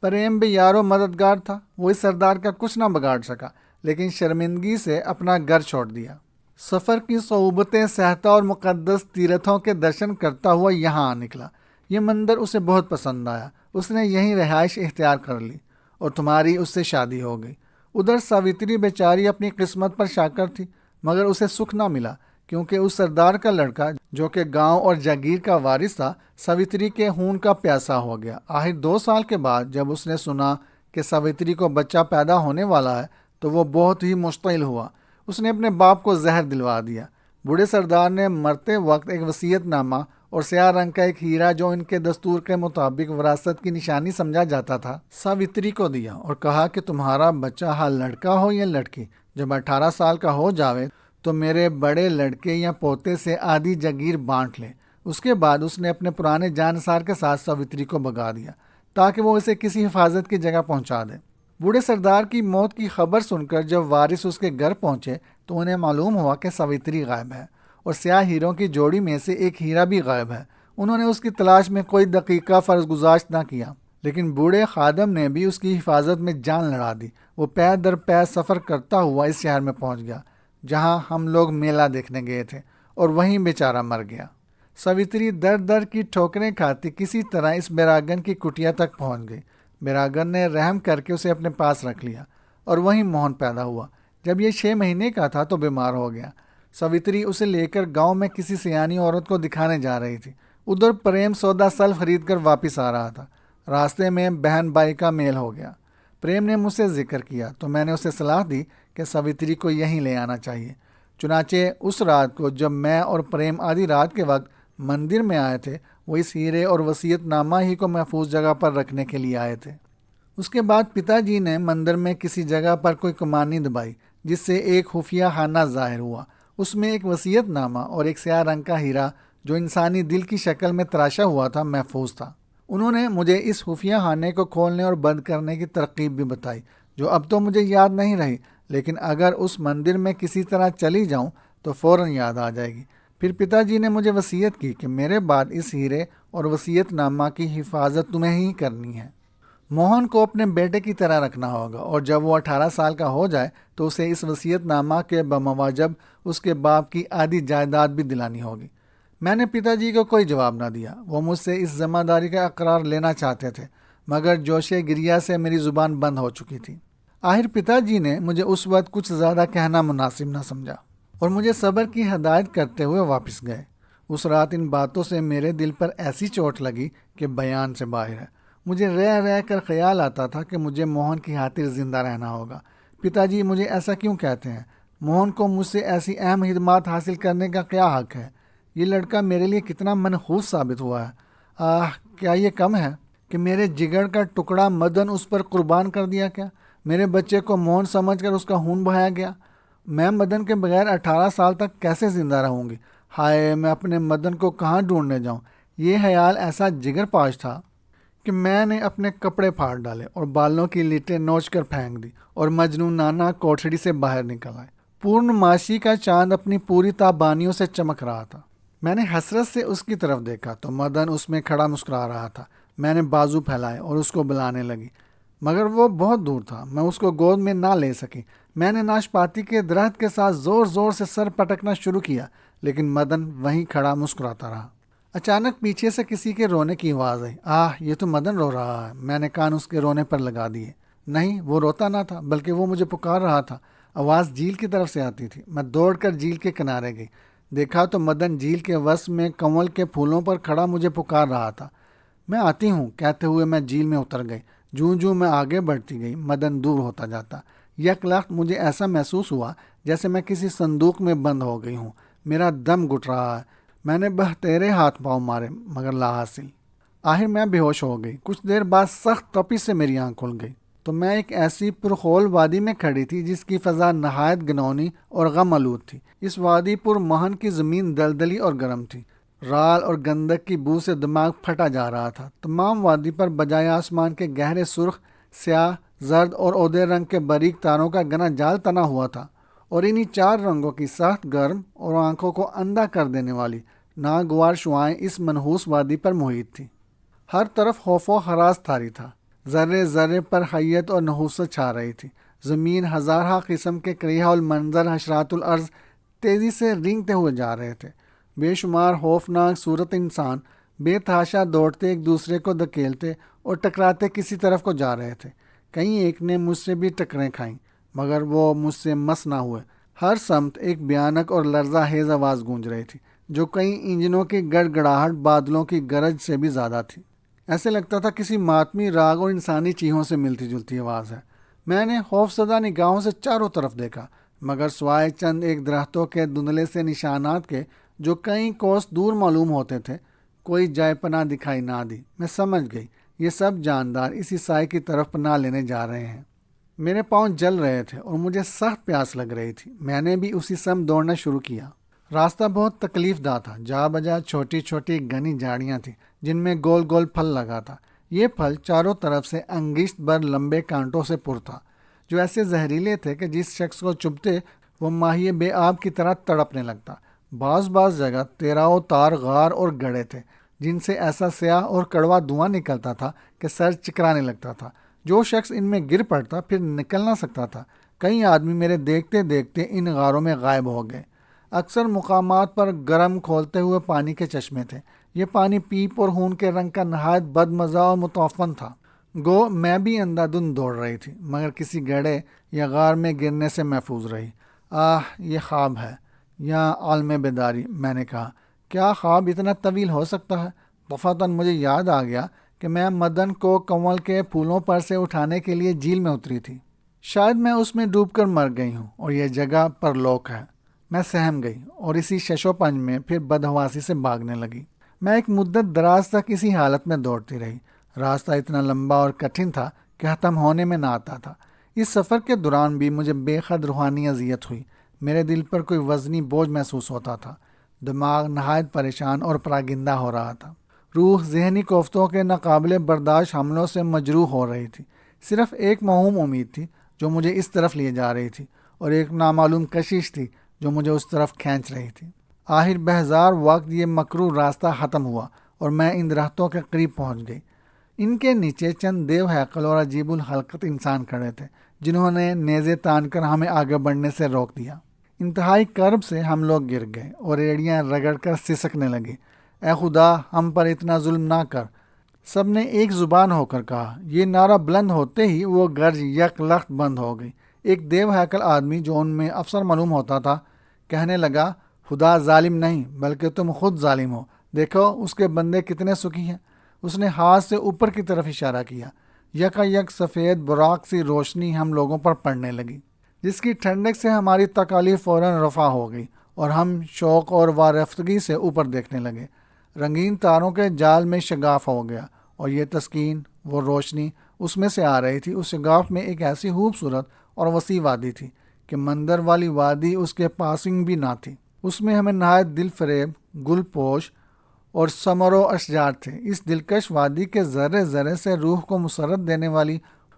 پریم بھی یار و مددگار تھا، وہ اس سردار کا کچھ نہ بگاڑ سکا، لیکن شرمندگی سے اپنا گھر چھوڑ دیا۔ سفر کی صعوبتیں سہتا اور مقدس تیرتھوں کے درشن کرتا ہوا یہاں آ نکلا۔ یہ مندر اسے بہت پسند آیا۔ اس نے یہیں رہائش اختیار کر لی اور تمہاری اس سے شادی ہو گئی۔ ادھر ساوتری بیچاری اپنی قسمت پر شاکر تھی، مگر اسے سکھ نہ ملا، کیونکہ اس سردار کا لڑکا جو کہ گاؤں اور جاگیر کا وارث تھا، ساوتری کے خون کا پیاسا ہو گیا۔ آخر 2 سال کے بعد جب اس نے سنا کہ ساوتری کو بچہ پیدا ہونے والا ہے تو وہ بہت ہی مشتعل ہوا۔ اس نے اپنے باپ کو زہر دلوا دیا۔ بوڑھے سردار نے مرتے وقت ایک وصیت نامہ اور سیاہ رنگ کا ایک ہیرا جو ان کے دستور کے مطابق وراثت کی نشانی سمجھا جاتا تھا، ساوتری کو دیا اور کہا کہ تمہارا بچہ ہاں لڑکا ہو یا لڑکی، جب 18 سال کا ہو جاوے تو میرے بڑے لڑکے یا پوتے سے آدھی جاگیر بانٹ لے۔ اس کے بعد اس نے اپنے پرانے جانسار کے ساتھ ساوتری کو بھگا دیا تاکہ وہ اسے کسی حفاظت کی جگہ پہنچا دے۔ بوڑھے سردار کی موت کی خبر سن کر جب وارث اس کے گھر پہنچے تو انہیں معلوم ہوا کہ ساوتری غائب ہے اور سیاہ ہیروں کی جوڑی میں سے ایک ہیرا بھی غائب ہے۔ انہوں نے اس کی تلاش میں کوئی دقیقہ فرض گزاشت نہ کیا، لیکن بوڑھے خادم نے بھی اس کی حفاظت میں جان لڑا دی۔ وہ پے در پے سفر کرتا ہوا اس شہر میں پہنچ گیا جہاں ہم لوگ میلہ دیکھنے گئے تھے، اور وہیں بیچارہ مر گیا۔ ساوتری در در کی ٹھوکریں کھاتی کسی طرح اس بیراگن کی کٹیا تک پہنچ گئی۔ بیراگن نے رحم کر کے اسے اپنے پاس رکھ لیا اور وہیں موہن پیدا ہوا۔ جب یہ 6 مہینے کا تھا تو بیمار ہو گیا۔ ساوتری اسے لے کر گاؤں میں کسی سیانی عورت کو دکھانے جا رہی تھی۔ ادھر پریم سودا سلف خرید کر واپس آ رہا تھا۔ راستے میں بہن بھائی کا میل ہو گیا۔ پریم نے مجھ سے ذکر کیا تو میں نے اسے صلاح دی کہ ساوتری کو یہیں لے آنا چاہیے۔ چنانچہ اس رات کو جب میں اور پریم آدھی رات کے وقت مندر میں آئے تھے، وہ اس ہیرے اور وصیت نامہ ہی کو محفوظ جگہ پر رکھنے کے لیے آئے تھے۔ اس کے بعد پتا جی نے مندر میں کسی جگہ پر کوئی کمانی دبائی جس سے ایک خفیہ خانہ ظاہر ہوا۔ اس میں ایک وصیت نامہ اور ایک سیاہ رنگ کا ہیرا جو انسانی دل کی شکل میں تراشا ہوا تھا محفوظ تھا۔ انہوں نے مجھے اس خفیہ خانے کو کھولنے اور بند کرنے کی ترکیب بھی بتائی جو اب تو مجھے یاد نہیں رہی، لیکن اگر اس مندر میں کسی طرح چلی جاؤں تو فوراً یاد آ جائے گی۔ پھر پتا جی نے مجھے وصیت کی کہ میرے بعد اس ہیرے اور وصیت نامہ کی حفاظت تمہیں ہی کرنی ہے۔ موہن کو اپنے بیٹے کی طرح رکھنا ہوگا، اور جب وہ 18 سال کا ہو جائے تو اسے اس وصیت نامہ کے بمواجب اس کے باپ کی آدھی جائیداد بھی دلانی ہوگی۔ میں نے پتا جی کو کوئی جواب نہ دیا۔ وہ مجھ سے اس ذمہ داری کا اقرار لینا چاہتے تھے، مگر جوش گریہ سے میری زبان بند ہو چکی تھی۔ آخر پتا جی نے مجھے اس وقت کچھ زیادہ کہنا مناسب نہ سمجھا اور مجھے صبر کی ہدایت کرتے ہوئے واپس گئے۔ اس رات ان باتوں سے میرے دل پر ایسی چوٹ لگی کہ بیان سے باہر ہے۔ مجھے رہ رہ کر خیال آتا تھا کہ مجھے موہن کی خاطر زندہ رہنا ہوگا۔ پتا جی مجھے ایسا کیوں کہتے ہیں؟ موہن کو مجھ سے ایسی اہم خدمات حاصل کرنے کا کیا حق ہے؟ یہ لڑکا میرے لیے کتنا منحوس ثابت ہوا ہے۔ کیا یہ کم ہے کہ میرے جگر کا ٹکڑا مدن اس پر قربان کر دیا؟ کیا میرے بچے کو موہن سمجھ کر اس کا خون بہایا گیا؟ میں مدن کے بغیر 18 سال تک کیسے زندہ رہوں گی؟ ہائے، میں اپنے مدن کو کہاں ڈھونڈنے جاؤں؟ یہ خیال ایسا جگر پاش تھا کہ میں نے اپنے کپڑے پھاڑ ڈالے اور بالوں کی لٹیں نوچ کر پھینک دی اور مجنونانہ کوٹھڑی سے باہر نکل آئے۔ پورنماشی کا چاند اپنی پوری تابانیوں سے چمک رہا تھا۔ میں نے حسرت سے اس کی طرف دیکھا تو مدن اس میں کھڑا مسکرا رہا تھا۔ میں نے بازو پھیلائے اور اس کو بلانے لگی، مگر وہ بہت دور تھا۔ میں اس کو گود میں نہ لے سکی۔ میں نے ناشپاتی کے درخت کے ساتھ زور زور سے سر پٹکنا شروع کیا، لیکن مدن وہیں کھڑا مسکراتا رہا۔ اچانک پیچھے سے کسی کے رونے کی آواز آئی۔ یہ تو مدن رو رہا ہے۔ میں نے کان اس کے رونے پر لگا دیے۔ نہیں، وہ روتا نہ تھا، بلکہ وہ مجھے پکار رہا تھا۔ آواز جھیل کی طرف سے آتی تھی۔ میں دوڑ کر جھیل کے کنارے گئی۔ دیکھا تو مدن جھیل کے وسط میں کنول کے پھولوں پر کھڑا مجھے پکار رہا تھا۔ میں آتی ہوں کہتے ہوئے میں جھیل میں اتر گئی۔ جوں میں آگے بڑھتی گئی، مدن دور ہوتا جاتا۔ یک لخت مجھے ایسا محسوس ہوا جیسے میں کسی صندوق میں بند ہو گئی ہوں۔ میرا دم گھٹ رہا ہے۔ میں نے بہتیرے ہاتھ پاؤں مارے مگر لا حاصل۔ آخر میں بے ہوش ہو گئی۔ کچھ دیر بعد سخت تپش سے میری آنکھ کھل گئی تو میں ایک ایسی پرخول وادی میں کھڑی تھی جس کی فضا نہایت گنونی اور غم آلود تھی۔ اس وادی پر مہن کی زمین دلدلی اور گرم تھی۔ رال اور گندک کی بو سے دماغ پھٹا جا رہا تھا۔ تمام وادی پر بجائے آسمان کے گہرے سرخ، سیاہ، زرد اور اودے رنگ کے باریک تاروں کا گنا جال تنا ہوا تھا، اور انہی 4 رنگوں کی سخت گرم اور آنکھوں کو اندھا کر دینے والی ناگوار شعائیں اس منحوس وادی پر محیط تھی۔ ہر طرف خوف و ہراس طاری تھا۔ ذرے ذرے پر حیت اور نحوست چھا رہی تھی۔ زمین ہزارہ قسم کے کریہ المنظر حشرات الارض تیزی سے رینگتے ہوئے جا رہے تھے۔ بے شمار خوفناک صورت انسان بے تحاشا دوڑتے ایک دوسرے کو دھکیلتے اور ٹکراتے کسی طرف کو جا رہے تھے۔ کہیں ایک نے مجھ سے بھی ٹکریں کھائیں، مگر وہ مجھ سے مس نہ ہوئے۔ ہر سمت ایک بھیانک اور لرزہ خیز آواز گونج رہی تھی، جو کئی انجنوں کی گڑ گڑاہٹ بادلوں کی گرج سے بھی زیادہ تھی۔ ایسے لگتا تھا کسی ماتمی راگ اور انسانی چیخوں سے ملتی جلتی آواز ہے۔ میں نے خوف زدہ نگاہوں سے چاروں طرف دیکھا، مگر سوائے چند ایک درختوں کے دھندلے سے نشانات کے جو کئی کوس دور معلوم ہوتے تھے، کوئی جائے پناہ دکھائی نہ دی۔ میں سمجھ گئی یہ سب جاندار اسی سائے کی طرف پناہ لینے جا رہے ہیں۔ میرے پاؤں جل رہے تھے اور مجھے سخت پیاس لگ رہی تھی۔ میں نے بھی اسی سمت دوڑنا شروع کیا۔ راستہ بہت تکلیف دہ تھا۔ جا بجا چھوٹی چھوٹی گھنی جھاڑیاں تھیں جن میں گول گول پھل لگا تھا۔ یہ پھل چاروں طرف سے انگشت بر لمبے کانٹوں سے پر تھا، جو ایسے زہریلے تھے کہ جس شخص کو چبھتے وہ ماہی بے آب کی طرح تڑپنے لگتا۔ بعض جگہ تیراؤ تار غار اور گڑھے تھے جن سے ایسا سیاہ اور کڑوا دھواں نکلتا تھا کہ سر چکرانے لگتا تھا۔ جو شخص ان میں گر پڑتا پھر نکل نہ سکتا تھا۔ کئی آدمی میرے دیکھتے دیکھتے ان غاروں میں غائب ہو گئے۔ اکثر مقامات پر گرم کھولتے ہوئے پانی کے چشمے تھے۔ یہ پانی پیپ اور خون کے رنگ کا نہایت بد مزہ اور متعفن تھا۔ گو میں بھی اندھا دھند دوڑ رہی تھی، مگر کسی گڑھے یا غار میں گرنے سے محفوظ رہی۔ یہ خواب ہے یا عالم بیداری؟ میں نے کہا۔ کیا خواب اتنا طویل ہو سکتا ہے؟ دفعتاً مجھے یاد آ گیا کہ میں مدن کو کنول کے پھولوں پر سے اٹھانے کے لیے جھیل میں اتری تھی۔ شاید میں اس میں ڈوب کر مر گئی ہوں اور یہ جگہ پرلوک ہے۔ میں سہم گئی اور اسی شش و پنج میں پھر بدحواسی سے بھاگنے لگی۔ میں ایک مدت دراز تک اسی حالت میں دوڑتی رہی۔ راستہ اتنا لمبا اور کٹھن تھا کہ ختم ہونے میں نہ آتا تھا۔ اس سفر کے دوران بھی مجھے بے حد روحانی اذیت ہوئی۔ میرے دل پر کوئی وزنی بوجھ محسوس ہوتا تھا۔ دماغ نہایت پریشان اور پراگندہ ہو رہا تھا۔ روح ذہنی کوفتوں کے ناقابل برداشت حملوں سے مجروح ہو رہی تھی۔ صرف ایک موہوم امید تھی جو مجھے اس طرف لیے جا رہی تھی، اور ایک نامعلوم کشش تھی جو مجھے اس طرف کھینچ رہی تھی۔ آخر بہزار وقت یہ مکروہ راستہ ختم ہوا اور میں ان درختوں کے قریب پہنچ گئی۔ ان کے نیچے چند دیو ہیکل اور عجیب الحلقت انسان کھڑے تھے، جنہوں نے نیزے تان کر ہمیں آگے بڑھنے سے روک دیا۔ انتہائی کرب سے ہم لوگ گر گئے اور ایڑیاں رگڑ کر سسکنے لگے۔ اے خدا، ہم پر اتنا ظلم نہ کر، سب نے ایک زبان ہو کر کہا۔ یہ نعرہ بلند ہوتے ہی وہ گرج یک لخت بند ہو گئی۔ ایک دیو ہیکل آدمی جو ان میں افسر معلوم ہوتا تھا کہنے لگا، خدا ظالم نہیں بلکہ تم خود ظالم ہو، دیکھو اس کے بندے کتنے سکھی ہیں۔ اس نے ہاتھ سے اوپر کی طرف اشارہ کیا۔ یکا یک سفید براق سی روشنی ہم لوگوں پر پڑنے لگی، جس کی ٹھنڈک سے ہماری تکالیف فوراً رفع ہو گئی اور ہم شوق اور وارفتگی سے اوپر دیکھنے لگے۔ رنگین تاروں کے جال میں شگاف ہو گیا اور یہ تسکین، وہ روشنی اس میں سے آ رہی تھی۔ اس شگاف میں ایک ایسی خوبصورت اور وسیع وادی تھی کہ مندر والی وادی اس کے پاسنگ بھی نہ تھی۔ اس میں ہمیں نہایت دل فریب گل پوش اور ثمر و اشجار تھے۔ اس دلکش وادی کے ذرے ذرے سے روح کو مسرت دینے والی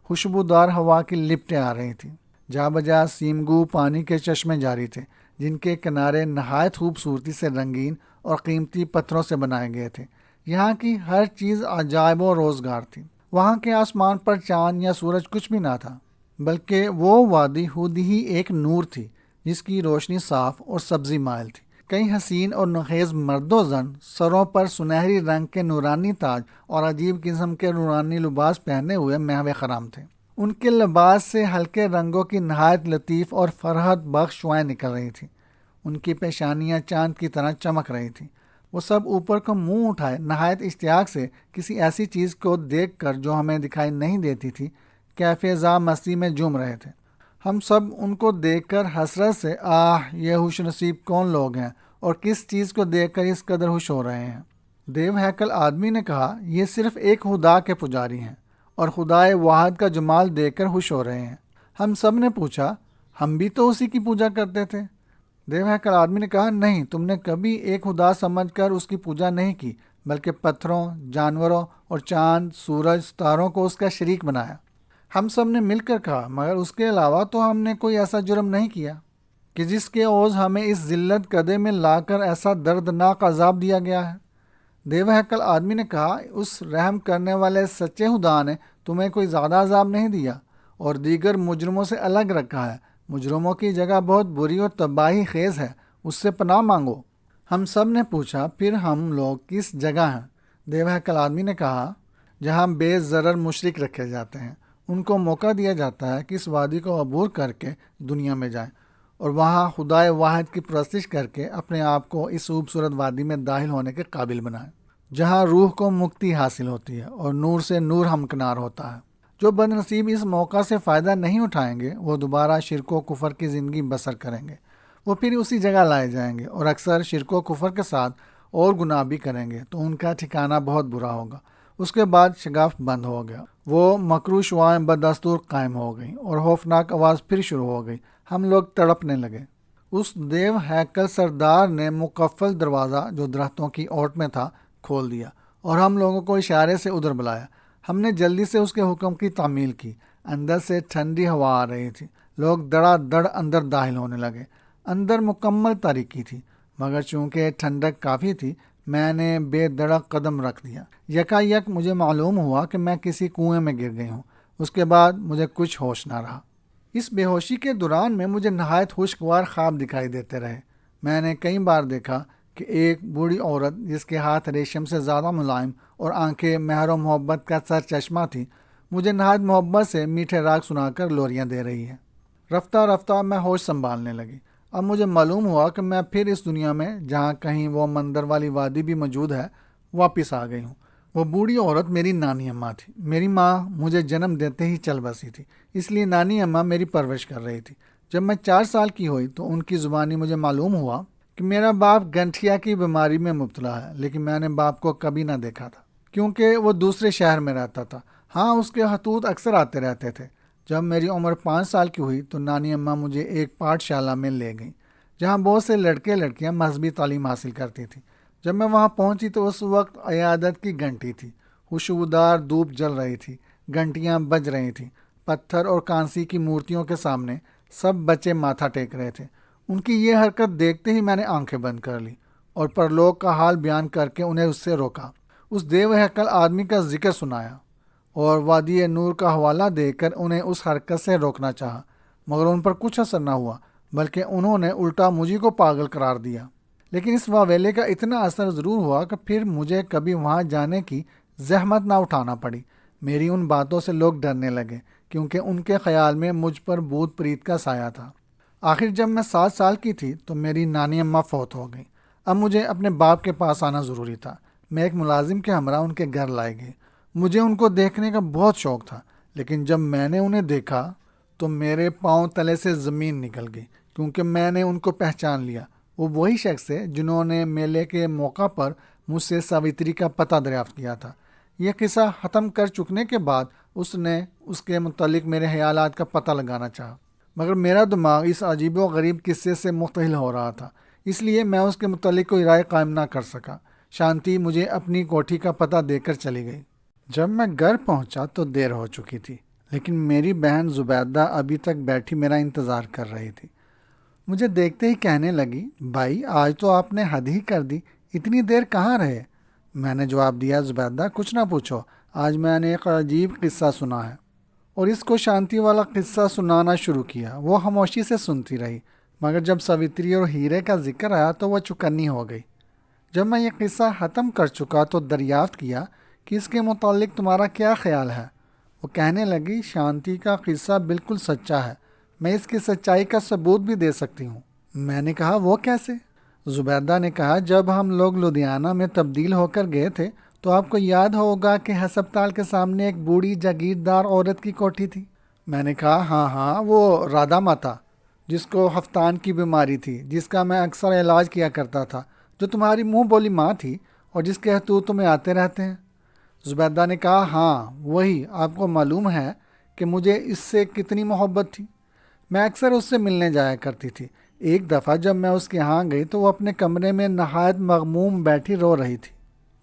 خوشبودار ہوا کی لپٹیں آ رہی تھیں۔ جا بجا سیمگو پانی کے چشمے جاری تھے، جن کے کنارے نہایت خوبصورتی سے رنگین اور قیمتی پتھروں سے بنائے گئے تھے۔ یہاں کی ہر چیز عجائب و روزگار تھی۔ وہاں کے آسمان پر چاند یا سورج کچھ بھی نہ تھا، بلکہ وہ وادی خود ہی ایک نور تھی، جس کی روشنی صاف اور سبزی مائل تھی۔ کئی حسین اور نخیز مرد و زن سروں پر سنہری رنگ کے نورانی تاج اور عجیب قسم کے نورانی لباس پہنے ہوئے محو خرام تھے۔ ان کے لباس سے ہلکے رنگوں کی نہایت لطیف اور فرحت بخش شعائیں نکل رہی تھیں۔ ان کی پیشانیاں چاند کی طرح چمک رہی تھیں۔ وہ سب اوپر کو منہ اٹھائے نہایت اشتیاق سے کسی ایسی چیز کو دیکھ کر جو ہمیں دکھائی نہیں دیتی تھی کیف ذا مستی میں جھوم رہے تھے۔ ہم سب ان کو دیکھ کر حسرت سے یہ خوش نصیب کون لوگ ہیں اور کس چیز کو دیکھ کر اس قدر خوش ہو رہے ہیں۔ دیو ہیکل آدمی نے کہا، یہ صرف ایک خدا کے پجاری ہیں اور خدائے واحد کا جمال دیکھ کر خوش ہو رہے ہیں۔ ہم سب نے پوچھا، ہم بھی تو اسی کی پوجا کرتے تھے؟ دیو ہیکل آدمی نے کہا، نہیں، تم نے کبھی ایک خدا سمجھ کر اس کی پوجا نہیں کی، بلکہ پتھروں، جانوروں اور چاند، سورج، ستاروں کو اس کا شریک بنایا۔ ہم سب نے مل کر کہا، مگر اس کے علاوہ تو ہم نے کوئی ایسا جرم نہیں کیا کہ جس کے عوض ہمیں اس ذلت کدے میں لا کر ایسا دردناک عذاب دیا گیا ہے۔ دیو ہیکل آدمی نے کہا، اس رحم کرنے والے سچے خدا نے تمہیں کوئی زیادہ عذاب نہیں دیا اور دیگر مجرموں سے الگ رکھا ہے۔ مجرموں کی جگہ بہت بری اور تباہی خیز ہے، اس سے پناہ مانگو۔ ہم سب نے پوچھا، پھر ہم لوگ کس جگہ ہیں؟ دیو ہیکل آدمی نے کہا، جہاں بے ضرر مشرک رکھے جاتے ہیں، ان کو موقع دیا جاتا ہے کہ اس وادی کو عبور کر کے دنیا میں جائیں اور وہاں خدائے واحد کی پرستش کر کے اپنے آپ کو اس خوبصورت وادی میں داخل ہونے کے قابل بنائیں، جہاں روح کو مکتی حاصل ہوتی ہے اور نور سے نور ہمکنار ہوتا ہے۔ جو بد نصیب اس موقع سے فائدہ نہیں اٹھائیں گے، وہ دوبارہ شرک و کفر کی زندگی بسر کریں گے۔ وہ پھر اسی جگہ لائے جائیں گے اور اکثر شرک و کفر کے ساتھ اور گناہ بھی کریں گے، تو ان کا ٹھکانہ بہت برا ہوگا۔ اس کے بعد شگاف بند ہو گیا، وہ مکروہ شعائیں بدستور قائم ہو گئیں اور خوفناک آواز پھر شروع ہو گئی۔ ہم لوگ تڑپنے لگے۔ اس دیو ہیکل سردار نے مقفل دروازہ جو درختوں کی اوٹ میں تھا کھول دیا اور ہم لوگوں کو اشارے سے ادھر بلایا۔ ہم نے جلدی سے اس کے حکم کی تعمیل کی۔ اندر سے ٹھنڈی ہوا آ رہی تھی۔ لوگ دڑا دڑ اندر داخل ہونے لگے۔ اندر مکمل تاریکی تھی، مگر چونکہ ٹھنڈک کافی تھی، میں نے بے دڑک قدم رکھ دیا۔ یکا یک مجھے معلوم ہوا کہ میں کسی کنویں میں گر گئی ہوں۔ اس کے بعد مجھے کچھ ہوش نہ رہا۔ اس بے ہوشی کے دوران میں مجھے نہایت خوشگوار خواب دکھائی دیتے رہے۔ میں نے کئی بار دیکھا کہ ایک بوڑھی عورت جس کے ہاتھ ریشم سے زیادہ ملائم اور آنکھیں مہر و محبت کا سر چشمہ تھی، مجھے نہایت محبت سے میٹھے راگ سنا کر لوریاں دے رہی ہے۔ رفتہ رفتہ میں ہوش سنبھالنے لگی۔ اب مجھے معلوم ہوا کہ میں پھر اس دنیا میں، جہاں کہیں وہ مندر والی وادی بھی موجود ہے، واپس آ گئی ہوں۔ وہ بوڑھی عورت میری نانی اماں تھی۔ میری ماں مجھے جنم دیتے ہی چل بسی تھی، اس لیے نانی اماں میری پرورش کر رہی تھی۔ جب میں 4 سال کی ہوئی تو ان کی زبانی مجھے معلوم ہوا کہ میرا باپ گنٹھیا کی بیماری میں مبتلا ہے، لیکن میں نے باپ کو کبھی نہ دیکھا تھا کیونکہ وہ دوسرے شہر میں رہتا تھا۔ ہاں، اس کے خطوط اکثر آتے رہتے تھے۔ جب میری عمر 5 سال کی ہوئی تو نانی اماں مجھے ایک پاٹھ شالہ میں لے گئیں، جہاں بہت سے لڑکے لڑکیاں مذہبی تعلیم حاصل کرتی تھیں۔ جب میں وہاں پہنچی تو اس وقت عیادت کی گھنٹی تھی، خوشبودار دھوپ جل رہی تھی، گھنٹیاں بج رہی تھیں۔ پتھر اور کانسی کی مورتیوں کے سامنے سب بچے ماتھا ٹیک رہے تھے۔ ان کی یہ حرکت دیکھتے ہی میں نے آنکھیں بند کر لی اور پرلوک کا حال بیان کر کے انہیں اس سے روکا۔ اس دیو ہیکل آدمی کا ذکر سنایا اور وادی نور کا حوالہ دے کر انہیں اس حرکت سے روکنا چاہا، مگر ان پر کچھ اثر نہ ہوا، بلکہ انہوں نے الٹا مجھے کو پاگل قرار دیا۔ لیکن اس واویلے کا اتنا اثر ضرور ہوا کہ پھر مجھے کبھی وہاں جانے کی زحمت نہ اٹھانا پڑی۔ میری ان باتوں سے لوگ ڈرنے لگے، کیونکہ ان کے خیال میں مجھ پر بھوت پریت کا سایہ تھا۔ آخر جب میں 7 سال کی تھی تو میری نانی اماں فوت ہو گئی۔ اب مجھے اپنے باپ کے پاس آنا ضروری تھا۔ میں ایک ملازم کے ہمراہ ان کے گھر لائے گئی۔ مجھے ان کو دیکھنے کا بہت شوق تھا، لیکن جب میں نے انہیں دیکھا تو میرے پاؤں تلے سے زمین نکل گئی، کیونکہ میں نے ان کو پہچان لیا۔ وہ وہی شخص ہے جنہوں نے میلے کے موقع پر مجھ سے ساوتری کا پتہ دریافت کیا تھا۔ یہ قصہ ختم کر چکنے کے بعد اس نے اس کے متعلق میرے خیالات کا پتہ لگانا چاہا، مگر میرا دماغ اس عجیب و غریب قصے سے مختل ہو رہا تھا، اس لیے میں اس کے متعلق کوئی رائے قائم نہ کر سکا۔ شانتی مجھے اپنی کوٹھی کا پتہ دے کر چلی گئی۔ جب میں گھر پہنچا تو دیر ہو چکی تھی، لیکن میری بہن زبیدہ ابھی تک بیٹھی میرا انتظار کر رہی تھی۔ مجھے دیکھتے ہی کہنے لگی، بھائی آج تو آپ نے حد ہی کر دی، اتنی دیر کہاں رہے؟ میں نے جواب دیا، زبیدہ کچھ نہ پوچھو، آج میں نے ایک عجیب قصہ سنا ہے۔ اور اس کو شانتی والا قصہ سنانا شروع کیا۔ وہ خاموشی سے سنتی رہی، مگر جب ساوتری اور ہیرے کا ذکر آیا تو وہ چکنی ہو گئی۔ جب میں یہ قصہ ختم کر چکا تو دریافت کیا کہ اس کے متعلق تمہارا کیا خیال ہے؟ وہ کہنے لگی، شانتی کا قصہ بالکل سچا ہے، میں اس کی سچائی کا ثبوت بھی دے سکتی ہوں۔ میں نے کہا، وہ کیسے؟ زبیدہ نے کہا، جب ہم لوگ لدھیانہ میں تبدیل ہو کر گئے تھے تو آپ کو یاد ہوگا کہ ہسپتال کے سامنے ایک بوڑھی جاگیردار عورت کی کوٹھی تھی۔ میں نے کہا، ہاں وہ رادھا ماتا، جس کو ہفتان کی بیماری تھی، جس کا میں اکثر علاج کیا کرتا تھا، جو تمہاری منہ بولی ماں تھی اور جس کے تو تمہیں آتے رہتے ہیں۔ زبیدہ نے کہا، ہاں وہی۔ آپ کو معلوم ہے کہ مجھے اس سے کتنی محبت تھی، میں اکثر اس سے ملنے جایا کرتی تھی۔ ایک دفعہ جب میں اس کے ہاں گئی تو وہ اپنے کمرے میں نہایت مغموم بیٹھی رو رہی تھی۔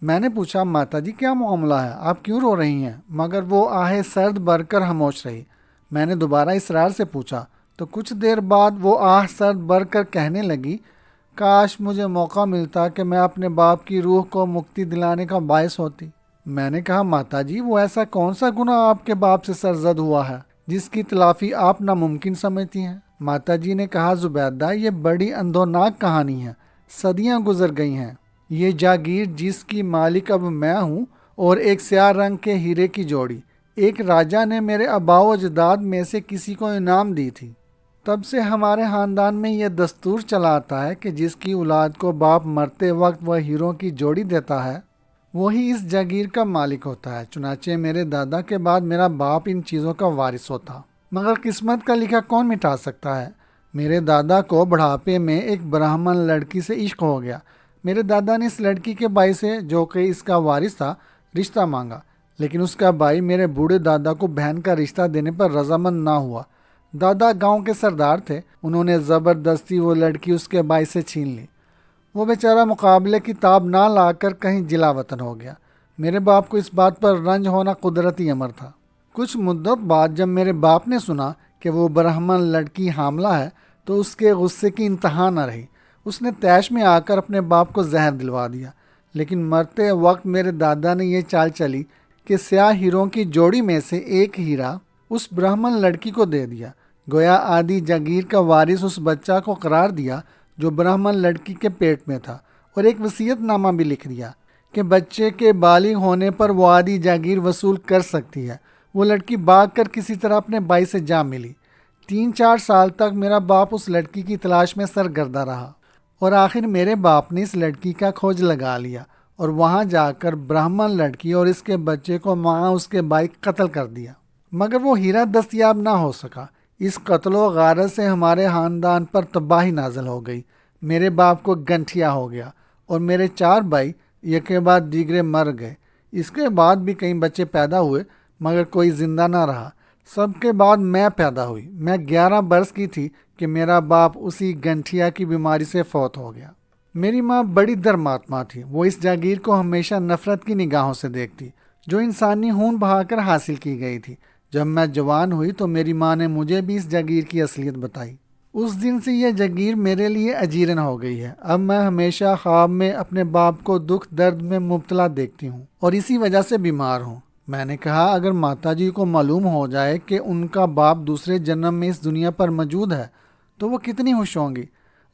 میں نے پوچھا، ماتا جی کیا معاملہ ہے، آپ کیوں رو رہی ہیں؟ مگر وہ آہے سرد بھر کر خاموش رہی۔ میں نے دوبارہ اصرار سے پوچھا تو کچھ دیر بعد وہ آہ سرد بھر کر کہنے لگی، کاش مجھے موقع ملتا کہ میں اپنے باپ کی روح کو مکتی دلانے کا باعث ہوتی۔ میں نے کہا، ماتا جی وہ ایسا کون سا گناہ آپ کے باپ سے سرزد ہوا ہے جس کی تلافی آپ ناممکن سمجھتی ہیں؟ ماتا جی نے کہا، زبیدہ یہ بڑی اندوناک کہانی ہے، صدیاں گزر گئی ہیں۔ یہ جاگیر جس کی مالک اب میں ہوں اور ایک سیاہ رنگ کے ہیرے کی جوڑی ایک راجا نے میرے آباء و اجداد میں سے کسی کو انعام دی تھی۔ تب سے ہمارے خاندان میں یہ دستور چلا آتا ہے کہ جس کی اولاد کو باپ مرتے وقت وہ ہیروں کی جوڑی دیتا ہے وہی اس جاگیر کا مالک ہوتا ہے۔ چنانچہ میرے دادا کے بعد میرا باپ ان چیزوں کا وارث ہوتا، مگر قسمت کا لکھا کون مٹا سکتا ہے؟ میرے دادا کو بڑھاپے میں ایک برہمن لڑکی سے عشق ہو گیا۔ میرے دادا نے اس لڑکی کے بھائی سے، جو کہ اس کا وارث تھا، رشتہ مانگا، لیکن اس کا بھائی میرے بوڑھے دادا کو بہن کا رشتہ دینے پر رضامند نہ ہوا۔ دادا گاؤں کے سردار تھے، انہوں نے زبردستی وہ لڑکی اس کے بھائی سے چھین لی۔ وہ بیچارہ مقابلے کی تاب نہ لا کر کہیں جلا وطن ہو گیا۔ میرے باپ کو اس بات پر رنج ہونا قدرتی امر تھا۔ کچھ مدت بعد جب میرے باپ نے سنا کہ وہ برہمن لڑکی حاملہ ہے تو اس کے غصے کی انتہا نہ رہی۔ اس نے طیش میں آ کر اپنے باپ کو زہر دلوا دیا، لیکن مرتے وقت میرے دادا نے یہ چال چلی کہ سیاہ ہیروں کی جوڑی میں سے ایک ہیرا اس برہمن لڑکی کو دے دیا۔ گویا آدھی جاگیر کا وارث اس بچہ کو قرار دیا جو برہمن لڑکی کے پیٹ میں تھا، اور ایک وصیت نامہ بھی لکھ دیا کہ بچے کے بالغ ہونے پر وہ آدھی جاگیر وصول کر سکتی ہے۔ وہ لڑکی بھاگ کر کسی طرح اپنے بھائی سے جا ملی۔ 3-4 سال تک میرا باپ اس لڑکی کی تلاش میں سرگردہ رہا، اور آخر میرے باپ نے اس لڑکی کا کھوج لگا لیا اور وہاں جا کر برہمن لڑکی اور اس کے بچے کو ماں اس کے بھائی قتل کر دیا، مگر وہ ہیرا دستیاب نہ ہو سکا۔ اس قتل و غارت سے ہمارے خاندان پر تباہی نازل ہو گئی۔ میرے باپ کو گنٹھیا ہو گیا اور میرے 4 بھائی یک کے بعد دیگرے مر گئے۔ اس کے بعد بھی کئی بچے پیدا ہوئے، مگر کوئی زندہ نہ رہا۔ سب کے بعد میں پیدا ہوئی۔ میں 11 برس کی تھی کہ میرا باپ اسی گنٹھیا کی بیماری سے فوت ہو گیا۔ میری ماں بڑی دھرماتما تھی، وہ اس جاگیر کو ہمیشہ نفرت کی نگاہوں سے دیکھتی جو انسانی خون بہا کر حاصل کی گئی تھی۔ جب میں جوان ہوئی تو میری ماں نے مجھے بھی اس جاگیر کی اصلیت بتائی۔ اس دن سے یہ جاگیر میرے لیے اجیرن ہو گئی ہے۔ اب میں ہمیشہ خواب میں اپنے باپ کو دکھ درد میں مبتلا دیکھتی ہوں اور اسی وجہ سے بیمار ہوں۔ میں نے کہا اگر ماتا جی کو معلوم ہو جائے کہ ان کا باپ دوسرے جنم میں اس دنیا پر موجود ہے تو وہ کتنی خوش ہوں گی۔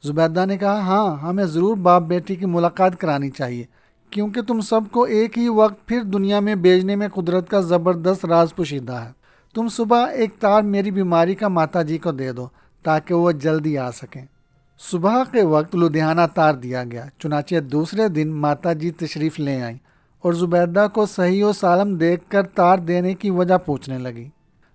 زبیدہ نے کہا ہاں، ہمیں ضرور باپ بیٹی کی ملاقات کرانی چاہیے، کیونکہ تم سب کو ایک ہی وقت پھر دنیا میں بھیجنے میں قدرت کا زبردست راز پوشیدہ ہے۔ تم صبح ایک تار میری بیماری کا ماتا جی کو دے دو تاکہ وہ جلدی آ سکیں۔ صبح کے وقت لدھیانہ تار دیا گیا، چنانچہ دوسرے دن ماتا جی تشریف لے آئیں اور زبیدہ کو صحیح و سالم دیکھ کر تار دینے کی وجہ پوچھنے لگی۔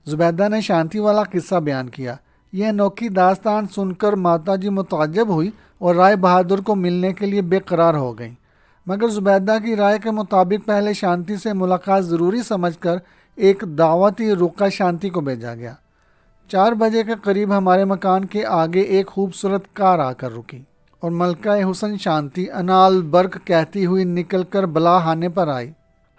زبیدہ نے شانتی والا قصہ بیان کیا۔ یہ انوکھی داستان سن کر ماتا جی متعجب ہوئی اور رائے بہادر کو ملنے کے لیے بے قرار ہو گئیں، مگر زبیدہ کی رائے کے مطابق پہلے شانتی سے ملاقات ضروری سمجھ کر ایک دعوتی رکا شانتی کو بھیجا گیا۔ 4 بجے کے قریب ہمارے مکان کے آگے ایک خوبصورت کار آ کر رکی اور ملکہ حسن شانتی انال برق کہتی ہوئی نکل کر بلا خانے پر آئی۔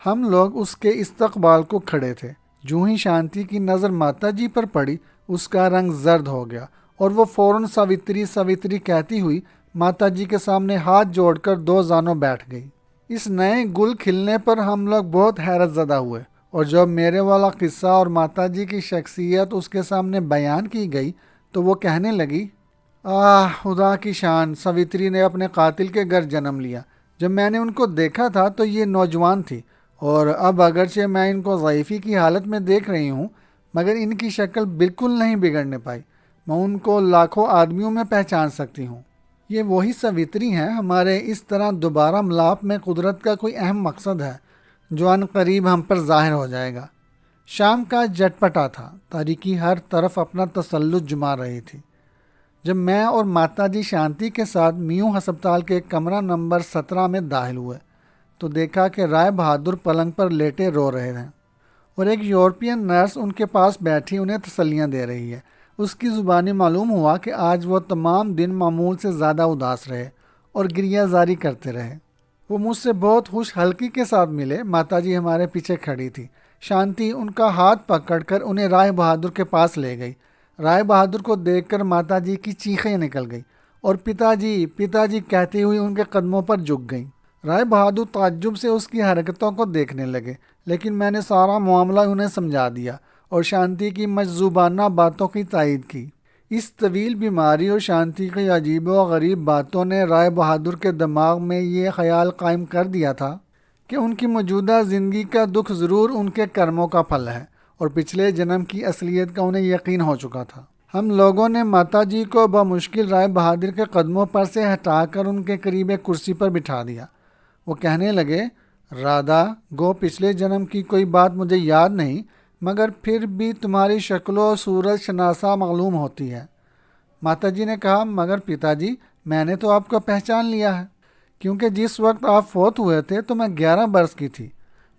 ہم لوگ اس کے استقبال کو کھڑے تھے۔ جوں ہی شانتی کی نظر ماتا جی پر پڑی، اس کا رنگ زرد ہو گیا اور وہ فوراً ساوتری ساوتری کہتی ہوئی ماتا جی کے سامنے ہاتھ جوڑ کر 2 زانوں بیٹھ گئی۔ اس نئے گل کھلنے پر ہم لوگ بہت حیرت زدہ ہوئے، اور جب میرے والا قصہ اور ماتا جی کی شخصیت اس کے سامنے بیان کی گئی تو وہ کہنے لگی، خدا کی شان، ساوتری نے اپنے قاتل کے گھر جنم لیا۔ جب میں نے ان کو دیکھا تھا تو یہ نوجوان تھی، اور اب اگرچہ میں ان کو ضعیفی کی حالت میں دیکھ رہی ہوں مگر ان کی شکل بالکل نہیں بگڑنے پائی۔ میں ان کو لاکھوں آدمیوں میں پہچان سکتی ہوں۔ یہ وہی ساوتری ہیں۔ ہمارے اس طرح دوبارہ ملاپ میں قدرت کا کوئی اہم مقصد ہے جو ان قریب ہم پر ظاہر ہو جائے گا۔ شام کا جٹپٹا تھا، تاریکی ہر طرف اپنا تسلط جما رہی تھی۔ جب میں اور ماتا جی شانتی کے ساتھ میوں ہسپتال کے کمرہ نمبر 17 میں داخل ہوئے تو دیکھا کہ رائے بہادر پلنگ پر لیٹے رو رہے ہیں اور ایک یورپین نرس ان کے پاس بیٹھی انہیں تسلیاں دے رہی ہے۔ اس کی زبانی معلوم ہوا کہ آج وہ تمام دن معمول سے زیادہ اداس رہے اور گریہ زاری کرتے رہے۔ وہ مجھ سے بہت خوش حلقی کے ساتھ ملے۔ ماتا جی ہمارے پیچھے کھڑی تھی۔ شانتی ان کا ہاتھ پکڑ کر انہیں رائے بہادر کے پاس لے گئی۔ رائے بہادر کو دیکھ کر ماتا جی کی چیخیں نکل گئی اور پتا جی کہتی ہوئی ان کے قدموں پر جھک گئیں۔ رائے بہادر تعجب سے اس کی حرکتوں کو دیکھنے لگے، لیکن میں نے سارا معاملہ انہیں سمجھا دیا اور شانتی کی مجذوبانہ باتوں کی تائید کی۔ اس طویل بیماری اور شانتی کی عجیب و غریب باتوں نے رائے بہادر کے دماغ میں یہ خیال قائم کر دیا تھا کہ ان کی موجودہ زندگی کا دکھ ضرور ان کے کرموں کا پھل ہے، اور پچھلے جنم کی اصلیت کا انہیں یقین ہو چکا تھا۔ ہم لوگوں نے ماتا جی کو بمشکل رائے بہادر کے قدموں پر سے ہٹا کر ان کے قریب ایک کرسی پر بٹھا دیا۔ وہ کہنے لگے، رادھا، گو پچھلے جنم کی کوئی بات مجھے یاد نہیں، مگر پھر بھی تمہاری شکل و صورت شناسا معلوم ہوتی ہے۔ ماتا جی نے کہا، مگر پتا جی، میں نے تو آپ کو پہچان لیا ہے، کیونکہ جس وقت آپ فوت ہوئے تھے تو میں 11 برس کی تھی۔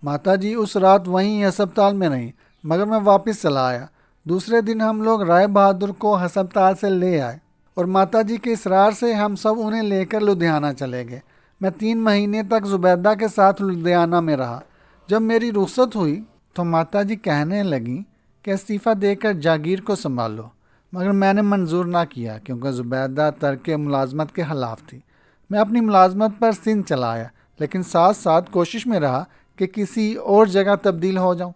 ماتا جی اس رات وہیں ہسپتال میں رہیں، مگر میں واپس چلا آیا۔ دوسرے دن ہم لوگ رائے بہادر کو ہسپتال سے لے آئے اور ماتا جی کے اصرار سے ہم سب انہیں لے کر لدھیانہ چلے گئے۔ میں 3 مہینے تک زبیدہ کے ساتھ لدھیانہ میں رہا۔ جب میری رخصت ہوئی تو ماتا جی کہنے لگیں کہ استعفیٰ دے کر جاگیر کو سنبھالو، مگر میں نے منظور نہ کیا کیونکہ زبیدہ ترک ملازمت کے خلاف تھی۔ میں اپنی ملازمت پر سندھ چلا آیا، لیکن ساتھ ساتھ کوشش میں رہا کہ کسی اور جگہ تبدیل ہو جاؤں۔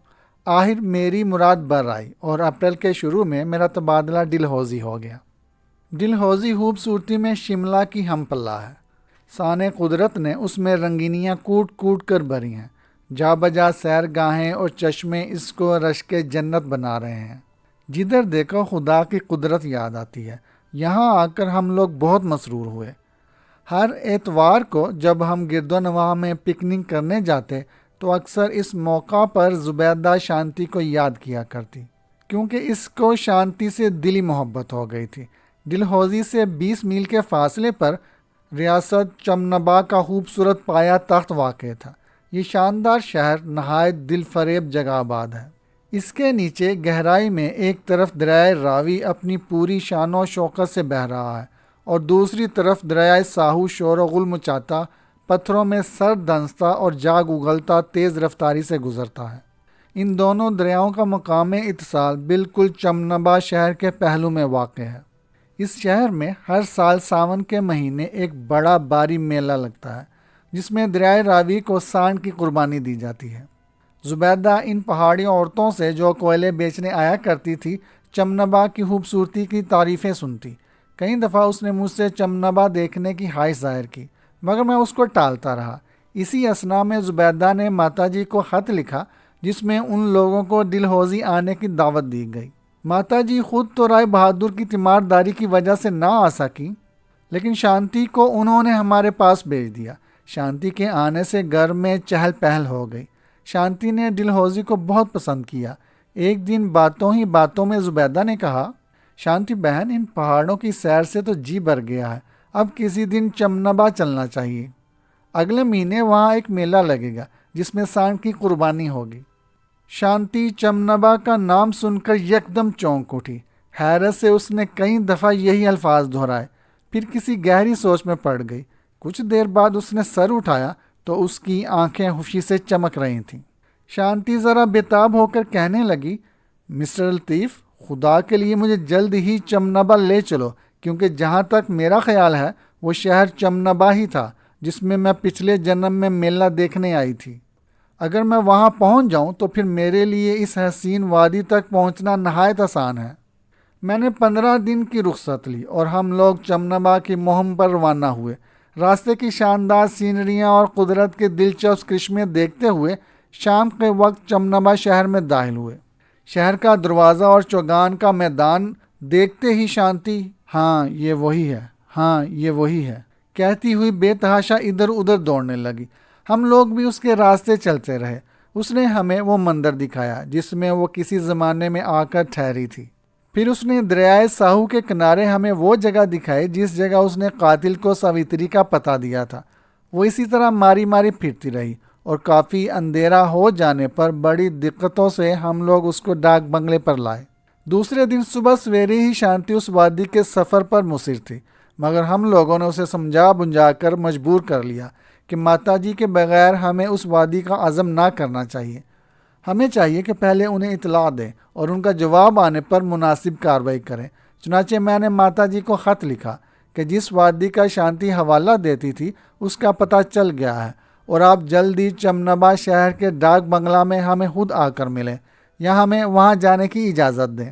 آخر میری مراد بر آئی اور اپریل کے شروع میں میرا تبادلہ ڈلہوزی ہو گیا۔ ڈلہوزی خوبصورتی میں شملہ کی ہم پلہ ہے۔ سانے قدرت نے اس میں رنگینیاں کوٹ کوٹ کر بھری ہیں۔ جا بجا سیر گاہیں اور چشمے اس کو رشک جنت بنا رہے ہیں۔ جدھر دیکھو خدا کی قدرت یاد آتی ہے۔ یہاں آ کر ہم لوگ بہت مسرور ہوئے۔ ہر اتوار کو جب ہم گرد و نواح میں پکنک کرنے جاتے تو اکثر اس موقع پر زبیدہ شانتی کو یاد کیا کرتی، کیونکہ اس کو شانتی سے دلی محبت ہو گئی تھی۔ ڈلہوزی سے 20 میل کے فاصلے پر ریاست چمنبا کا خوبصورت پایا تخت واقع تھا۔ یہ شاندار شہر نہایت دل فریب جگہ آباد ہے۔ اس کے نیچے گہرائی میں ایک طرف دریائے راوی اپنی پوری شان و شوکت سے بہہ رہا ہے اور دوسری طرف دریائے ساہو شور و غل مچاتا، پتھروں میں سر دنستا اور جاگ اگلتا تیز رفتاری سے گزرتا ہے۔ ان دونوں دریاؤں کا مقام اتصال بالکل چمنبا شہر کے پہلو میں واقع ہے۔ اس شہر میں ہر سال ساون کے مہینے ایک بڑا باری میلہ لگتا ہے، جس میں دریائے راوی کو سانڈ کی قربانی دی جاتی ہے۔ زبیدہ ان پہاڑی عورتوں سے جو کوئلے بیچنے آیا کرتی تھی چمنبا کی خوبصورتی کی تعریفیں سنتی۔ کئی دفعہ اس نے مجھ سے چمنبا دیکھنے کی خواہش ظاہر کی، مگر میں اس کو ٹالتا رہا۔ اسی اثناء میں زبیدہ نے ماتا جی کو خط لکھا جس میں ان لوگوں کو ڈلہوزی آنے کی دعوت دی گئی۔ ماتا جی خود تو رائے بہادر کی تیمارداری کی وجہ سے نہ آ سکی، لیکن شانتی کو انہوں نے ہمارے پاس بھیج دیا۔ شانتی کے آنے سے گھر میں چہل پہل ہو گئی۔ شانتی نے ڈلہوزی کو بہت پسند کیا۔ ایک دن باتوں ہی باتوں میں زبیدہ نے کہا، شانتی بہن، ان پہاڑوں کی سیر سے تو جی بھر گیا ہے، اب کسی دن چمنبا چلنا چاہیے۔ اگلے مہینے وہاں ایک میلہ لگے گا جس میں سانڈ کی قربانی ہوگی۔ شانتی چمنبا کا نام سن کر یکدم چونک اٹھی۔ حیرت سے اس نے کئی دفعہ یہی الفاظ دہرائے، پھر کسی گہری سوچ میں پڑ گئی۔ کچھ دیر بعد اس نے سر اٹھایا تو اس کی آنکھیں خوشی سے چمک رہی تھیں۔ شانتی ذرا بےتاب ہو کر کہنے لگی، مسٹر لطیف، خدا کے لیے مجھے جلد ہی چمنبا لے چلو، کیونکہ جہاں تک میرا خیال ہے وہ شہر چمنبا ہی تھا جس میں پچھلے جنم میں میلہ دیکھنے آئی تھی۔ اگر میں وہاں پہنچ جاؤں تو پھر میرے لیے اس حسین وادی تک پہنچنا نہایت آسان ہے۔ میں نے 15 دن کی رخصت لی اور ہم لوگ چمنبا کی مہم پر روانہ ہوئے۔ راستے کی شاندار سینریاں اور قدرت کے دلچسپ کرشمے دیکھتے ہوئے شام کے وقت چمنبا شہر میں داخل ہوئے۔ شہر کا دروازہ اور چوگان کا میدان دیکھتے ہی شانتی ہاں یہ وہی ہے، ہاں یہ وہی ہے کہتی ہوئی بے تحاشا ادھر ادھر دوڑنے لگی۔ ہم لوگ بھی اس کے راستے چلتے رہے۔ اس نے ہمیں وہ مندر دکھایا جس میں وہ کسی زمانے میں آ کر ٹھہری تھی۔ پھر اس نے دریائے ساہو کے کنارے ہمیں وہ جگہ دکھائی جس جگہ اس نے قاتل کو ساوتری کا پتہ دیا تھا۔ وہ اسی طرح ماری ماری پھرتی رہی اور کافی اندھیرا ہو جانے پر بڑی دقتوں سے ہم لوگ اس کو ڈاک بنگلے پر لائے۔ دوسرے دن صبح سویرے ہی شانتی اس وادی کے سفر پر مصر تھی، مگر ہم لوگوں نے اسے سمجھا بجھا کر مجبور کر لیا کہ ماتا جی کے بغیر ہمیں اس وادی کا عزم نہ کرنا چاہیے۔ ہمیں چاہیے کہ پہلے انہیں اطلاع دیں اور ان کا جواب آنے پر مناسب کارروائی کریں۔ چنانچہ میں نے ماتا جی کو خط لکھا کہ جس وادی کا شانتی حوالہ دیتی تھی اس کا پتہ چل گیا ہے اور آپ جلد ہی چمنبا شہر کے ڈاک بنگلہ میں ہمیں خود آ کر ملیں یا ہمیں وہاں جانے کی اجازت دیں۔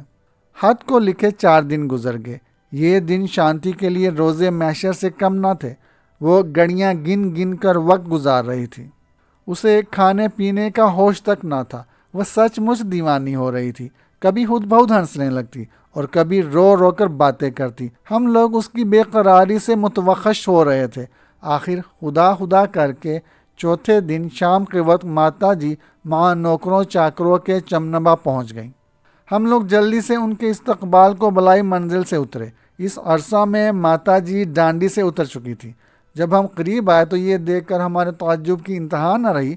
خط کو لکھے 4 دن گزر گئے۔ یہ دن شانتی کے لیے روزے محشر سے کم نہ تھے۔ وہ گھڑیاں گن گن کر وقت گزار رہی تھی۔ اسے کھانے پینے کا ہوش تک نہ تھا۔ وہ سچ مچ دیوانی ہو رہی تھی۔ کبھی خود بہت ہنسنے لگتی اور کبھی رو رو کر باتیں کرتی۔ ہم لوگ اس کی بے قراری سے متوحش ہو رہے تھے۔ آخر خدا خدا کر کے چوتھے دن شام کے وقت ماتا جی ماں نوکروں چاکروں کے چمنبا پہنچ گئیں۔ ہم لوگ جلدی سے ان کے استقبال کو بلائی منزل سے اترے۔ اس عرصہ میں ماتا جی ڈانڈی سے اتر چکی تھی۔ جب ہم قریب آئے تو یہ دیکھ کر ہمارے تعجب کی انتہا نہ رہی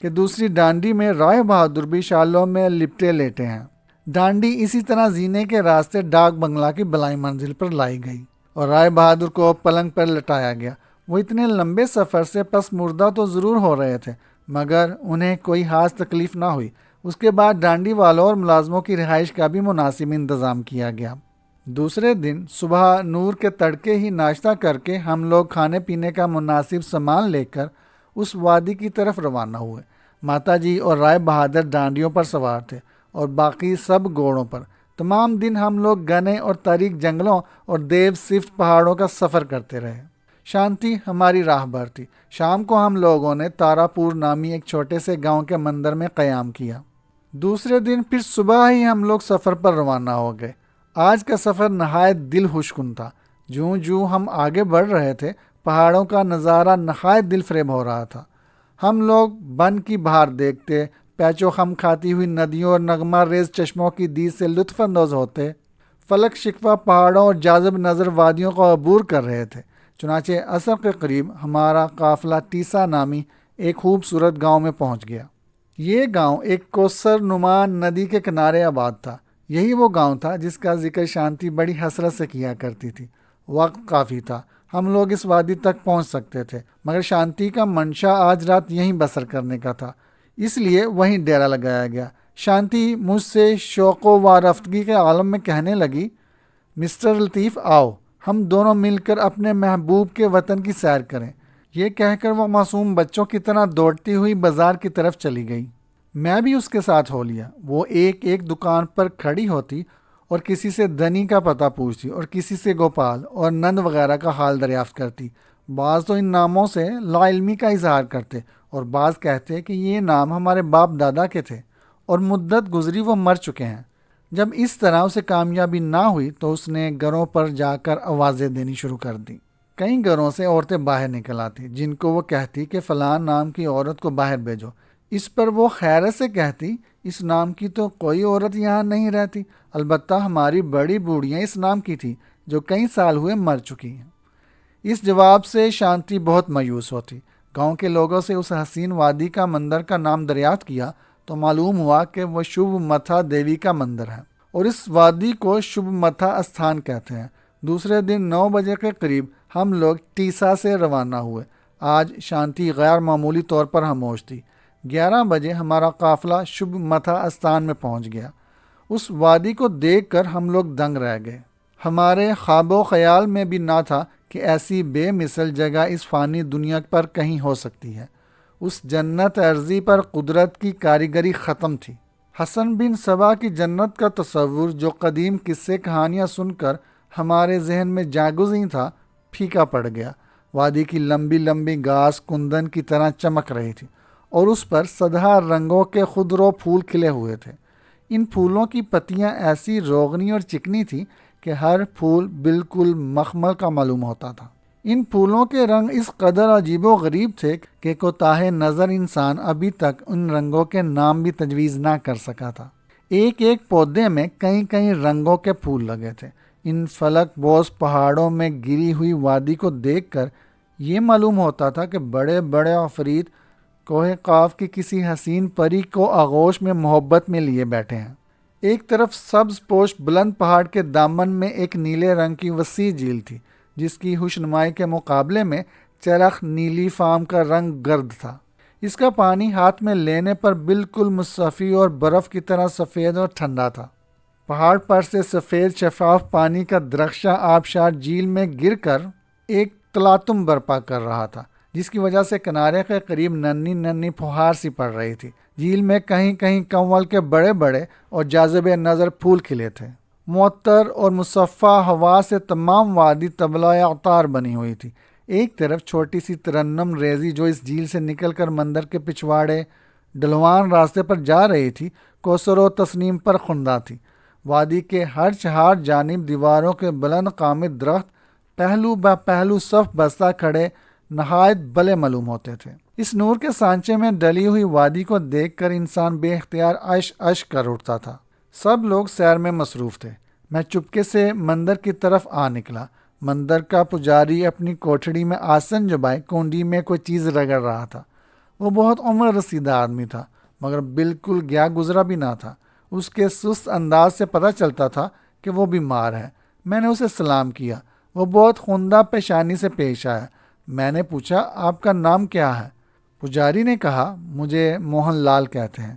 کہ دوسری ڈانڈی میں رائے بہادر بھی شالوں میں لپٹے لیٹے ہیں۔ ڈانڈی اسی طرح زینے کے راستے ڈاک بنگلہ کی بلائی منزل پر لائی گئی اور رائے بہادر کو پلنگ پر لٹایا گیا۔ وہ اتنے لمبے سفر سے پس مردہ تو ضرور ہو رہے تھے، مگر انہیں کوئی خاص تکلیف نہ ہوئی۔ اس کے بعد ڈانڈی والوں اور ملازموں کی رہائش کا بھی مناسب انتظام کیا گیا۔ دوسرے دن صبح نور کے تڑکے ہی ناشتہ کر کے ہم لوگ کھانے پینے کا مناسب سامان لے کر اس وادی کی طرف روانہ ہوئے۔ ماتا جی اور رائے بہادر ڈانڈیوں پر سوار تھے اور باقی سب گھوڑوں پر۔ تمام دن ہم لوگ گھنے اور تاریک جنگلوں اور دیو صفت پہاڑوں کا سفر کرتے رہے۔ شانتی ہماری راہبر تھی۔ شام کو ہم لوگوں نے تارا پور نامی ایک چھوٹے سے گاؤں کے مندر میں قیام کیا۔ دوسرے دن پھر صبح ہی ہم لوگ سفر پر روانہ ہو گئے۔ آج کا سفر نہایت دل خوش کن تھا۔ جوں جوں ہم آگے بڑھ رہے تھے پہاڑوں کا نظارہ نہایت دل فریب ہو رہا تھا۔ ہم لوگ بن کی بہار دیکھتے، پیچو خم کھاتی ہوئی ندیوں اور نغمہ ریز چشموں کی دید سے لطف اندوز ہوتے، فلک شکوہ پہاڑوں اور جاذب نظر وادیوں کو عبور کر رہے تھے۔ چنانچہ عصر کے قریب ہمارا قافلہ ٹیسا نامی ایک خوبصورت گاؤں میں پہنچ گیا۔ یہ گاؤں ایک کوثر نما ندی کے کنارے آباد تھا۔ یہی وہ گاؤں تھا جس کا ذکر شانتی بڑی حسرت سے کیا کرتی تھی۔ وقت کافی تھا، ہم لوگ اس وادی تک پہنچ سکتے تھے، مگر شانتی کا منشا آج رات یہیں بسر کرنے کا تھا، اس لیے وہیں ڈیرا لگایا گیا۔ شانتی مجھ سے شوق و وارفتگی کے عالم میں کہنے لگی، مسٹر لطیف آؤ، ہم دونوں مل کر اپنے محبوب کے وطن کی سیر کریں۔ یہ کہہ کر وہ معصوم بچوں کی طرح دوڑتی ہوئی بازار کی طرف چلی گئی۔ میں بھی اس کے ساتھ ہو لیا۔ وہ ایک ایک دکان پر کھڑی ہوتی اور کسی سے دنی کا پتہ پوچھتی اور کسی سے گوپال اور نند وغیرہ کا حال دریافت کرتی۔ بعض تو ان ناموں سے لا علمی کا اظہار کرتے اور بعض کہتے کہ یہ نام ہمارے باپ دادا کے تھے اور مدت گزری وہ مر چکے ہیں۔ جب اس طرح اسے کامیابی نہ ہوئی تو اس نے گھروں پر جا کر آوازیں دینی شروع کر دی۔ کئی گھروں سے عورتیں باہر نکل آتی جن کو وہ کہتی کہ فلاں نام کی عورت کو باہر بھیجو۔ اس پر وہ خیرت سے کہتی اس نام کی تو کوئی عورت یہاں نہیں رہتی، البتہ ہماری بڑی بوڑھیاں اس نام کی تھی جو کئی سال ہوئے مر چکی ہیں۔ اس جواب سے شانتی بہت مایوس ہوتی۔ گاؤں کے لوگوں سے اس حسین وادی کا مندر کا نام دریافت کیا تو معلوم ہوا کہ وہ شبھ متھا دیوی کا مندر ہے اور اس وادی کو شبھ متھا استھان کہتے ہیں۔ دوسرے دن 9 بجے کے قریب ہم لوگ ٹیسا سے روانہ ہوئے۔ آج شانتی غیر معمولی طور پر خاموش تھی۔ 11 بجے ہمارا قافلہ شبھ متھا استھان میں پہنچ گیا۔ اس وادی کو دیکھ کر ہم لوگ دنگ رہ گئے۔ ہمارے خواب و خیال میں بھی نہ تھا کہ ایسی بے مثل جگہ اس فانی دنیا پر کہیں ہو سکتی ہے۔ اس جنت ارضی پر قدرت کی کاریگری ختم تھی۔ حسن بن سبا کی جنت کا تصور جو قدیم قصے کہانیاں سن کر ہمارے ذہن میں جاگزیں تھا، پھیکا پڑ گیا۔ وادی کی لمبی لمبی گھاس کندن کی طرح چمک رہی تھی اور اس پر سدھا رنگوں کے خضرو پھول کھلے ہوئے تھے۔ ان پھولوں کی پتیاں ایسی روغنی اور چکنی تھیں کہ ہر پھول بالکل مخمل کا معلوم ہوتا تھا۔ ان پھولوں کے رنگ اس قدر عجیب و غریب تھے کہ کوتاہ نظر انسان ابھی تک ان رنگوں کے نام بھی تجویز نہ کر سکا تھا۔ ایک ایک پودے میں کئی کئی رنگوں کے پھول لگے تھے۔ ان فلک بوس پہاڑوں میں گری ہوئی وادی کو دیکھ کر یہ معلوم ہوتا تھا کہ بڑے بڑے عفریت کوہ قاف کی کسی حسین پری کو آغوش میں محبت میں لیے بیٹھے ہیں۔ ایک طرف سبز پوش بلند پہاڑ کے دامن میں ایک نیلے رنگ کی وسیع جھیل تھی جس کی ہوشنمائی کے مقابلے میں چرخ نیلی فام کا رنگ گرد تھا۔ اس کا پانی ہاتھ میں لینے پر بالکل مصفی اور برف کی طرح سفید اور ٹھنڈا تھا۔ پہاڑ پر سے سفید شفاف پانی کا درخشاں آبشار جھیل میں گر کر ایک تلاطم برپا کر رہا تھا جس کی وجہ سے کنارے کے قریب ننھی ننھی پھوہار سی پڑ رہی تھی۔ جھیل میں کہیں کہیں کنول کے بڑے بڑے اور جاذب نظر پھول کھلے تھے۔ معطر اور مصفہ ہوا سے تمام وادی طبلہ عطار بنی ہوئی تھی۔ ایک طرف چھوٹی سی ترنم ریزی جو اس جھیل سے نکل کر مندر کے پچھواڑے ڈلوان راستے پر جا رہی تھی، کوثر و تسنیم پر خندہ تھی۔ وادی کے ہر چہار جانب دیواروں کے بلند قامت درخت پہلو بہ پہلو صف بستہ کھڑے نہایت بلے معلوم ہوتے تھے۔ اس نور کے سانچے میں ڈلی ہوئی وادی کو دیکھ کر انسان بے اختیار عش عش کر اٹھتا تھا۔ سب لوگ سیر میں مصروف تھے۔ میں چپکے سے مندر کی طرف آ نکلا۔ مندر کا پجاری اپنی کوٹھڑی میں آسن جبائے کنڈی میں کوئی چیز رگڑ رہا تھا۔ وہ بہت عمر رسیدہ آدمی تھا مگر بالکل گیا گزرا بھی نہ تھا۔ اس کے سست انداز سے پتہ چلتا تھا کہ وہ بیمار ہے۔ میں نے اسے سلام کیا۔ وہ بہت خندہ پیشانی سے پیش آیا۔ میں نے پوچھا آپ کا نام کیا ہے؟ پجاری نے کہا مجھے موہن لال کہتے ہیں۔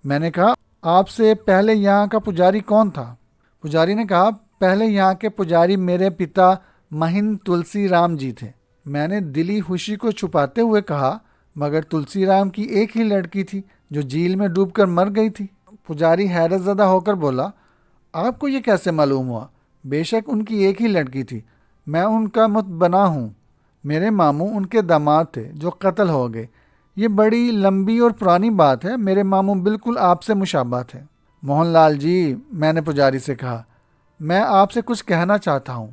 میں نے کہا آپ سے پہلے یہاں کا پجاری کون تھا؟ پجاری نے کہا پہلے یہاں کے پجاری میرے پتا مہند تلسی رام جی تھے۔ میں نے دلی خوشی کو چھپاتے ہوئے کہا مگر تلسی رام کی ایک ہی لڑکی تھی جو جھیل میں ڈوب کر مر گئی تھی۔ پجاری حیرت زدہ ہو کر بولا آپ کو یہ کیسے معلوم ہوا؟ بے شک ان کی ایک ہی لڑکی تھی، میں ان کا متبنا ہوں۔ میرے ماموں ان کے داماد تھے جو قتل ہو گئے۔ یہ بڑی لمبی اور پرانی بات ہے، میرے ماموں بالکل آپ سے مشابہ تھے۔ موہن لال جی، میں نے پجاری سے کہا میں آپ سے کچھ کہنا چاہتا ہوں۔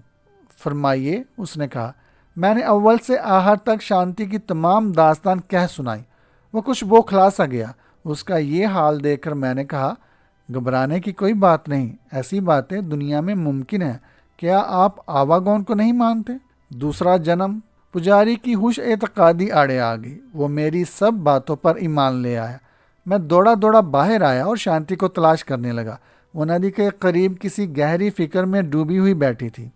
فرمائیے، اس نے کہا۔ میں نے اول سے آخر تک شانتی کی تمام داستان کہہ سنائی۔ وہ کچھ بوکھلا سا گیا۔ اس کا یہ حال دیکھ کر میں نے کہا گھبرانے کی کوئی بات نہیں، ایسی باتیں دنیا میں ممکن ہیں۔ کیا آپ آواگون کو نہیں مانتے؟ دوسرا جنم؟ پجاری کی ہوش اعتقادی آڑے آ گئی۔ وہ میری سب باتوں پر ایمان لے آیا۔ میں دوڑا دوڑا باہر آیا اور شانتی کو تلاش کرنے لگا۔ وہ ندی کے قریب کسی گہری فکر میں ڈوبی ہوئی بیٹھی تھی۔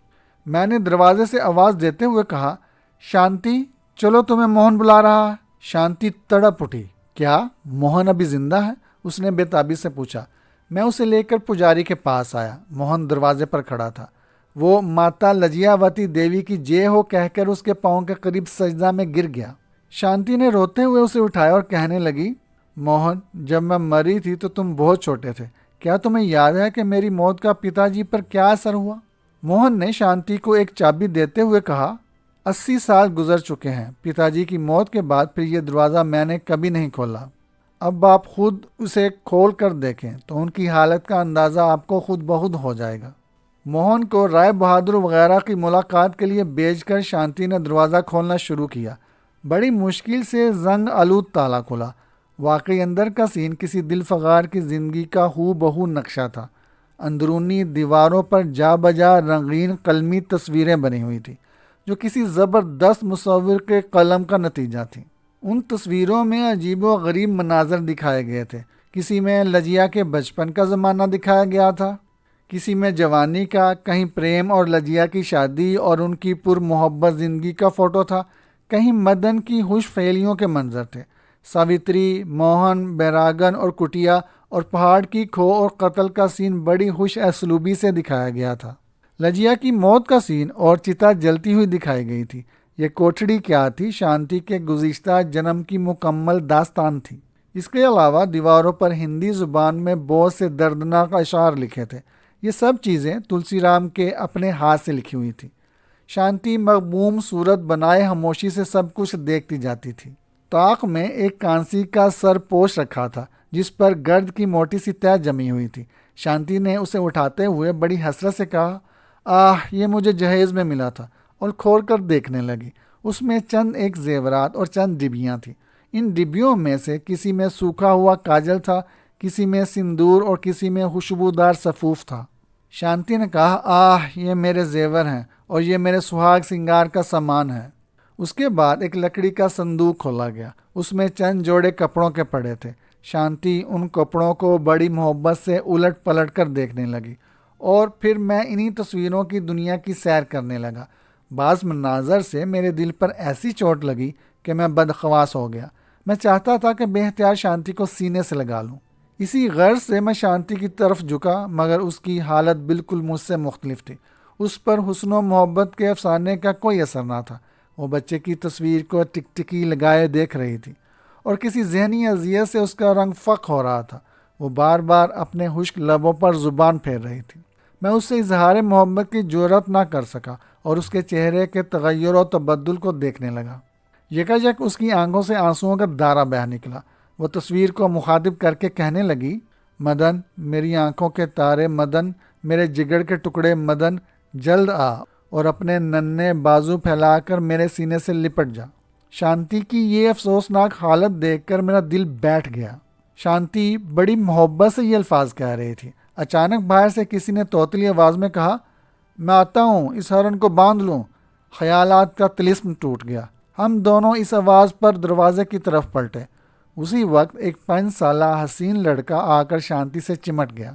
میں نے دروازے سے آواز دیتے ہوئے کہا شانتی چلو، تمہیں موہن بلا رہا ہے۔ شانتی تڑپ اٹھی۔ کیا موہن ابھی زندہ ہے؟ اس نے بے تابی سے پوچھا۔ میں اسے لے کر پجاری کے پاس آیا۔ موہن دروازے پر کھڑا تھا۔ وہ ماتا لجیاوتی دیوی کی جے ہو کہہ کر اس کے پاؤں کے قریب سجدہ میں گر گیا۔ شانتی نے روتے ہوئے اسے اٹھایا اور کہنے لگی موہن، جب میں مری تھی تو تم بہت چھوٹے تھے، کیا تمہیں یاد ہے کہ میری موت کا پتا جی پر کیا اثر ہوا؟ موہن نے شانتی کو ایک چابی دیتے ہوئے کہا، 80 سال گزر چکے ہیں، پتا جی کی موت کے بعد پھر یہ دروازہ میں نے کبھی نہیں کھولا۔ اب آپ خود اسے کھول کر دیکھیں تو ان کی حالت کا اندازہ آپ کو خود بخود ہو جائے گا۔ موہن کو رائے بہادر وغیرہ کی ملاقات کے لیے بھیج کر شانتی نے دروازہ کھولنا شروع کیا۔ بڑی مشکل سے زنگ آلود تالا کھلا۔ واقعی اندر کا سین کسی دل فگار کی زندگی کا ہو بہو نقشہ تھا۔ اندرونی دیواروں پر جا بجا رنگین قلمی تصویریں بنی ہوئی تھیں جو کسی زبردست مصور کے قلم کا نتیجہ تھیں۔ ان تصویروں میں عجیب و غریب مناظر دکھائے گئے تھے۔ کسی میں لجیا کے بچپن کا زمانہ دکھایا گیا تھا، کسی میں جوانی کا، کہیں پریم اور لجیا کی شادی اور ان کی پر محبت زندگی کا فوٹو تھا، کہیں مدن کی ہوش فیلیوں کے منظر تھے۔ ساوتری، موہن، بیراگن اور کٹیا اور پہاڑ کی کھو اور قتل کا سین بڑی خوش اسلوبی سے دکھایا گیا تھا۔ لجیا کی موت کا سین اور چتا جلتی ہوئی دکھائی گئی تھی۔ یہ کوٹھڑی کیا تھی؟ شانتی کے گزشتہ جنم کی مکمل داستان تھی۔ اس کے علاوہ دیواروں پر ہندی زبان میں بہت سے دردناک اشعار لکھے تھے۔ یہ سب چیزیں تلسی رام کے اپنے ہاتھ سے لکھی ہوئی تھی۔ شانتی مغموم صورت بنائے خاموشی سے سب کچھ دیکھتی جاتی تھی۔ طاق میں ایک کانسی کا سر پوش رکھا تھا جس پر گرد کی موٹی سی تہ جمی ہوئی تھی۔ شانتی نے اسے اٹھاتے ہوئے بڑی حسرت سے کہا، یہ مجھے جہیز میں ملا تھا، اور کھول کر دیکھنے لگی۔ اس میں چند ایک زیورات اور چند ڈبیاں تھیں۔ ان ڈبیوں میں سے کسی میں سوکھا ہوا کاجل تھا، کسی میں سندور اور کسی میں خوشبودار سفوف تھا۔ شانتی نے کہا، یہ میرے زیور ہیں اور یہ میرے سہاگ سنگار کا سامان ہے۔ اس کے بعد ایک لکڑی کا صندوق کھولا گیا۔ اس میں چند جوڑے کپڑوں کے پڑے تھے۔ شانتی ان کپڑوں کو بڑی محبت سے الٹ پلٹ کر دیکھنے لگی، اور پھر میں انہی تصویروں کی دنیا کی سیر کرنے لگا۔ بعض مناظر سے میرے دل پر ایسی چوٹ لگی کہ میں بدحواس ہو گیا۔ میں چاہتا تھا کہ بے اختیار شانتی کو سینے سے لگا لوں۔ اسی غرض سے میں شانتی کی طرف جھکا، مگر اس کی حالت بالکل مجھ سے مختلف تھی۔ اس پر حسن و محبت کے افسانے کا کوئی اثر نہ تھا۔ وہ بچے کی تصویر کو ٹکٹکی لگائے دیکھ رہی تھی، اور کسی ذہنی اذیت سے اس کا رنگ فق ہو رہا تھا۔ وہ بار بار اپنے خشک لبوں پر زبان پھیر رہی تھی۔ میں اس سے اظہار محبت کی جرات نہ کر سکا اور اس کے چہرے کے تغیر و تبدل کو دیکھنے لگا۔ یکایک اس کی آنکھوں سے آنسوؤں کا دارہ بہہ نکلا۔ وہ تصویر کو مخاطب کر کے کہنے لگی، مدن، میری آنکھوں کے تارے مدن، میرے جگر کے ٹکڑے مدن، جلد آ اور اپنے ننھے بازو پھیلا کر میرے سینے سے لپٹ جا۔ شانتی کی یہ افسوسناک حالت دیکھ کر میرا دل بیٹھ گیا۔ شانتی بڑی محبت سے یہ الفاظ کہہ رہی تھی۔ اچانک باہر سے کسی نے توتلی آواز میں کہا، میں آتا ہوں، اس ہرن کو باندھ لوں۔ خیالات کا طلسم ٹوٹ گیا۔ ہم دونوں اس آواز پر دروازے کی طرف پلٹے۔ اسی وقت ایک 5 سالہ حسین لڑکا آ کر شانتی سے چمٹ گیا۔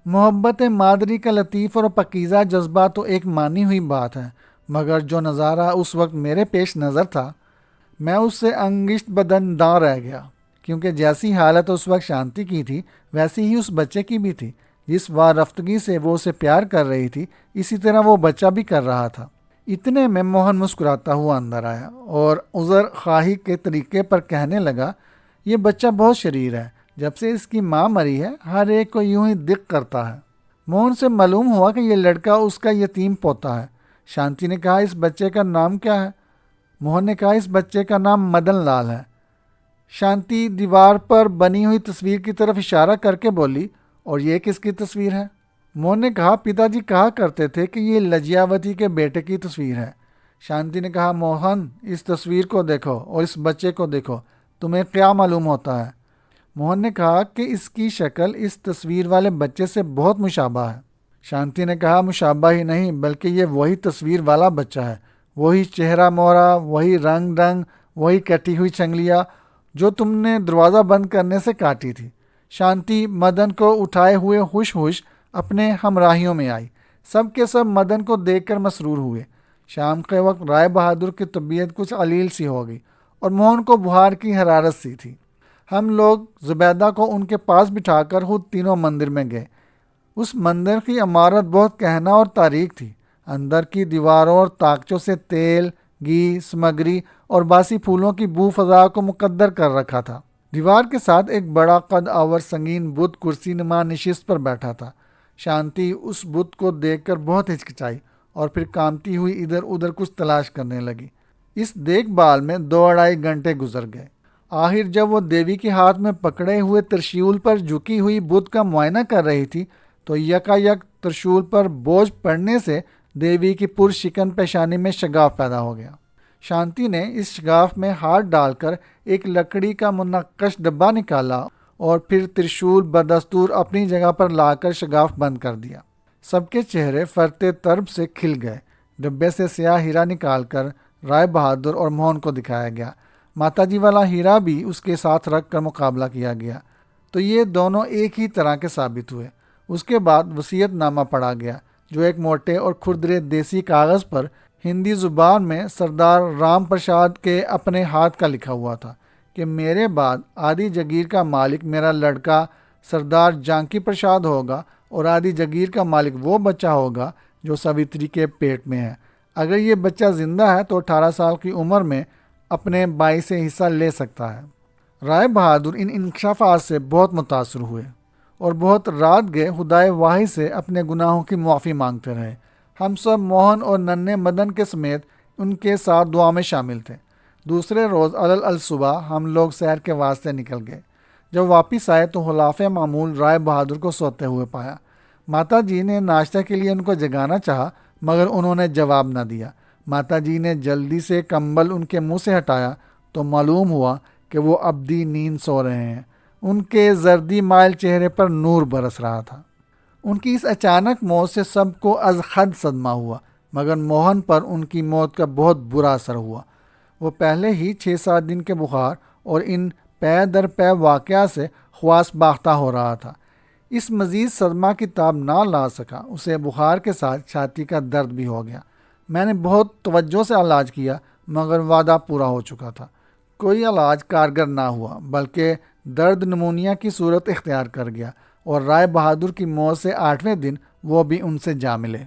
محبت مادری کا لطیف اور پاکیزہ جذبہ تو ایک مانی ہوئی بات ہے، مگر جو نظارہ اس وقت میرے پیش نظر تھا، میں اس سے انگشت بدن داں رہ گیا، کیونکہ جیسی حالت اس وقت شانتی کی تھی ویسی ہی اس بچے کی بھی تھی۔ جس وارفتگی سے وہ اسے پیار کر رہی تھی، اسی طرح وہ بچہ بھی کر رہا تھا۔ اتنے میں موہن مسکراتا ہوا اندر آیا اور عذر خواہی کے طریقے پر کہنے لگا، یہ بچہ بہت شریر ہے، جب سے اس کی ماں مری ہے ہر ایک کو یوں ہی دق کرتا ہے۔ موہن سے معلوم ہوا کہ یہ لڑکا اس کا یتیم پوتا ہے۔ شانتی نے کہا، اس بچے کا نام کیا ہے؟ موہن نے کہا، اس بچے کا نام مدن لال ہے۔ شانتی دیوار پر بنی ہوئی تصویر کی طرف اشارہ کر کے بولی، اور یہ کس کی تصویر ہے؟ موہن نے کہا، پتا جی کہا کرتے تھے کہ یہ لجیاوتی کے بیٹے کی تصویر ہے۔ شانتی نے کہا، موہن، اس تصویر کو دیکھو اور اس بچے کو دیکھو، تمہیں کیا معلوم ہوتا ہے؟ موہن نے کہا کہ اس کی شکل اس تصویر والے بچے سے بہت مشابہ ہے۔ شانتی نے کہا، مشابہ ہی نہیں بلکہ یہ وہی تصویر والا بچہ ہے، وہی چہرہ مورا، وہی رنگ وہی کٹی ہوئی چنگلیاں جو تم نے دروازہ بند کرنے سے کاٹی تھی۔ شانتی مدن کو اٹھائے ہوئے خوش اپنے ہمراہیوں میں آئی۔ سب کے سب مدن کو دیکھ کر مسرور ہوئے۔ شام کے وقت رائے بہادر کی طبیعت کچھ علیل سی ہو گئی اور موہن کو بخار کی حرارت سی تھی۔ ہم لوگ زبیدہ کو ان کے پاس بٹھا کر خود تینوں مندر میں گئے۔ اس مندر کی عمارت بہت کہنا اور تاریک تھی۔ اندر کی دیواروں اور طاقچوں سے تیل، گھی، سمگری اور باسی پھولوں کی بو فضا کو مقدر کر رکھا تھا۔ دیوار کے ساتھ ایک بڑا قد آور سنگین بت کرسی نما نشست پر بیٹھا تھا۔ شانتی اس بت کو دیکھ کر بہت ہچکچائی اور پھر کانپتی ہوئی ادھر ادھر کچھ تلاش کرنے لگی۔ اس دیکھ بھال میں 2-2.5 گھنٹے گزر گئے۔ آخر جب وہ دیوی کے ہاتھ میں پکڑے ہوئے ترشیول پر جھکی ہوئی بت کا معائنہ کر رہی تھی تو یکا یک ترشیول پر بوجھ پڑنے سے دیوی کی پرشکن پیشانی میں شگاف پیدا ہو گیا۔ شانتی نے اس شگاف میں ہاتھ ڈال کر ایک لکڑی کا منقش ڈبہ نکالا اور پھر ترشول بدستور اپنی جگہ پر لا کر شگاف بند کر دیا۔ سب کے چہرے فرتے طرب سے کھل گئے۔ ڈبے سے سیاہ ہیرا نکال کر رائے بہادر اور موہن کو دکھایا گیا۔ ماتا جی والا ہیرا بھی اس کے ساتھ رکھ کر مقابلہ کیا گیا تو یہ دونوں ایک ہی طرح کے ثابت ہوئے۔ اس کے بعد وصیت نامہ پڑھا گیا جو ایک موٹے اور کھردرے دیسی کاغذ پر ہندی زبان میں سردار رام پرساد کے اپنے ہاتھ کا لکھا ہوا تھا کہ میرے بعد آدھی جگیر کا مالک میرا لڑکا سردار جانکی پرساد ہوگا اور آدھی جگیر کا مالک وہ بچہ ہوگا جو ساوتری کے پیٹ میں ہے۔ اگر یہ بچہ زندہ ہے تو 18 سال کی عمر میں اپنے بائی سے حصہ لے سکتا ہے۔ رائے بہادر ان انکشافات سے بہت متاثر ہوئے اور بہت رات گئے خدائے واحد سے اپنے گناہوں کی معافی مانگتے رہے۔ ہم سب موہن اور ننھے مدن کے سمیت ان کے ساتھ دعا میں شامل تھے۔ دوسرے روز الصبح ہم لوگ سیر کے واسطے نکل گئے۔ جب واپس آئے تو خلاف معمول رائے بہادر کو سوتے ہوئے پایا۔ ماتا جی نے ناشتہ کے لیے ان کو جگانا چاہا مگر انہوں نے جواب نہ دیا۔ ماتا جی نے جلدی سے کمبل ان کے منہ سے ہٹایا تو معلوم ہوا کہ وہ ابدی نیند سو رہے ہیں۔ ان کے زردی مائل چہرے پر نور برس رہا تھا۔ ان کی اس اچانک موت سے سب کو از حد صدمہ ہوا مگر موہن پر ان کی موت کا بہت برا اثر ہوا۔ وہ پہلے ہی 6-7 دن کے بخار اور ان پے در پے واقعہ سے خواص باختہ ہو رہا تھا۔ اس مزید صدمہ کی تاب نہ لا سکا۔ اسے بخار کے ساتھ چھاتی کا درد بھی ہو گیا۔ میں نے بہت توجہ سے علاج کیا مگر وعدہ پورا ہو چکا تھا۔ کوئی علاج کارگر نہ ہوا بلکہ درد نمونیا کی صورت اختیار کر گیا اور رائے بہادر کی موت سے 8ویں دن وہ بھی ان سے جا ملے۔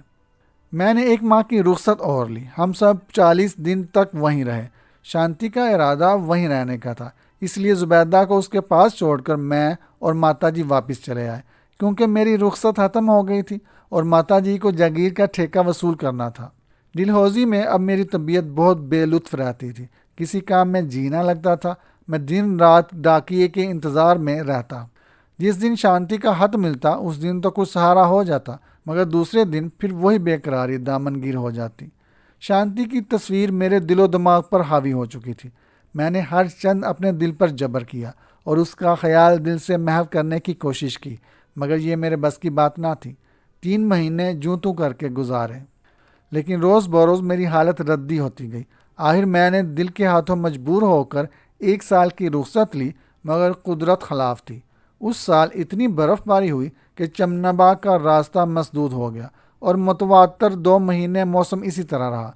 میں نے 1 ماہ کی رخصت اور لی۔ ہم سب 40 دن تک وہیں رہے۔ شانتی کا ارادہ وہیں رہنے کا تھا، اس لیے زبیدہ کو اس کے پاس چھوڑ کر میں اور ماتا جی واپس چلے آئے کیونکہ میری رخصت ختم ہو گئی تھی اور ماتا جی کو جاگیر کا ٹھیکہ وصول کرنا تھا۔ ڈلہوزی میں اب میری طبیعت بہت بے لطف رہتی تھی۔ کسی کام میں جی نہ لگتا تھا۔ میں دن رات ڈاکیے کے انتظار میں رہتا۔ جس دن شانتی کا خط ملتا اس دن تو کچھ سہارا ہو جاتا مگر دوسرے دن پھر وہی بے قراری دامنگیر ہو جاتی۔ شانتی کی تصویر میرے دل و دماغ پر حاوی ہو چکی تھی۔ میں نے ہر چند اپنے دل پر جبر کیا اور اس کا خیال دل سے محو کرنے کی کوشش کی مگر یہ میرے بس کی بات نہ تھی۔ 3 مہینے جوں توں کر کے گزارے لیکن روز بروز میری حالت ردی ہوتی گئی۔ آخر میں نے دل کے ہاتھوں مجبور ہو کر 1 سال کی رخصت لی مگر قدرت خلاف تھی۔ اس سال اتنی برف باری ہوئی کہ چمنبا کا راستہ مسدود ہو گیا اور متواتر 2 مہینے موسم اسی طرح رہا۔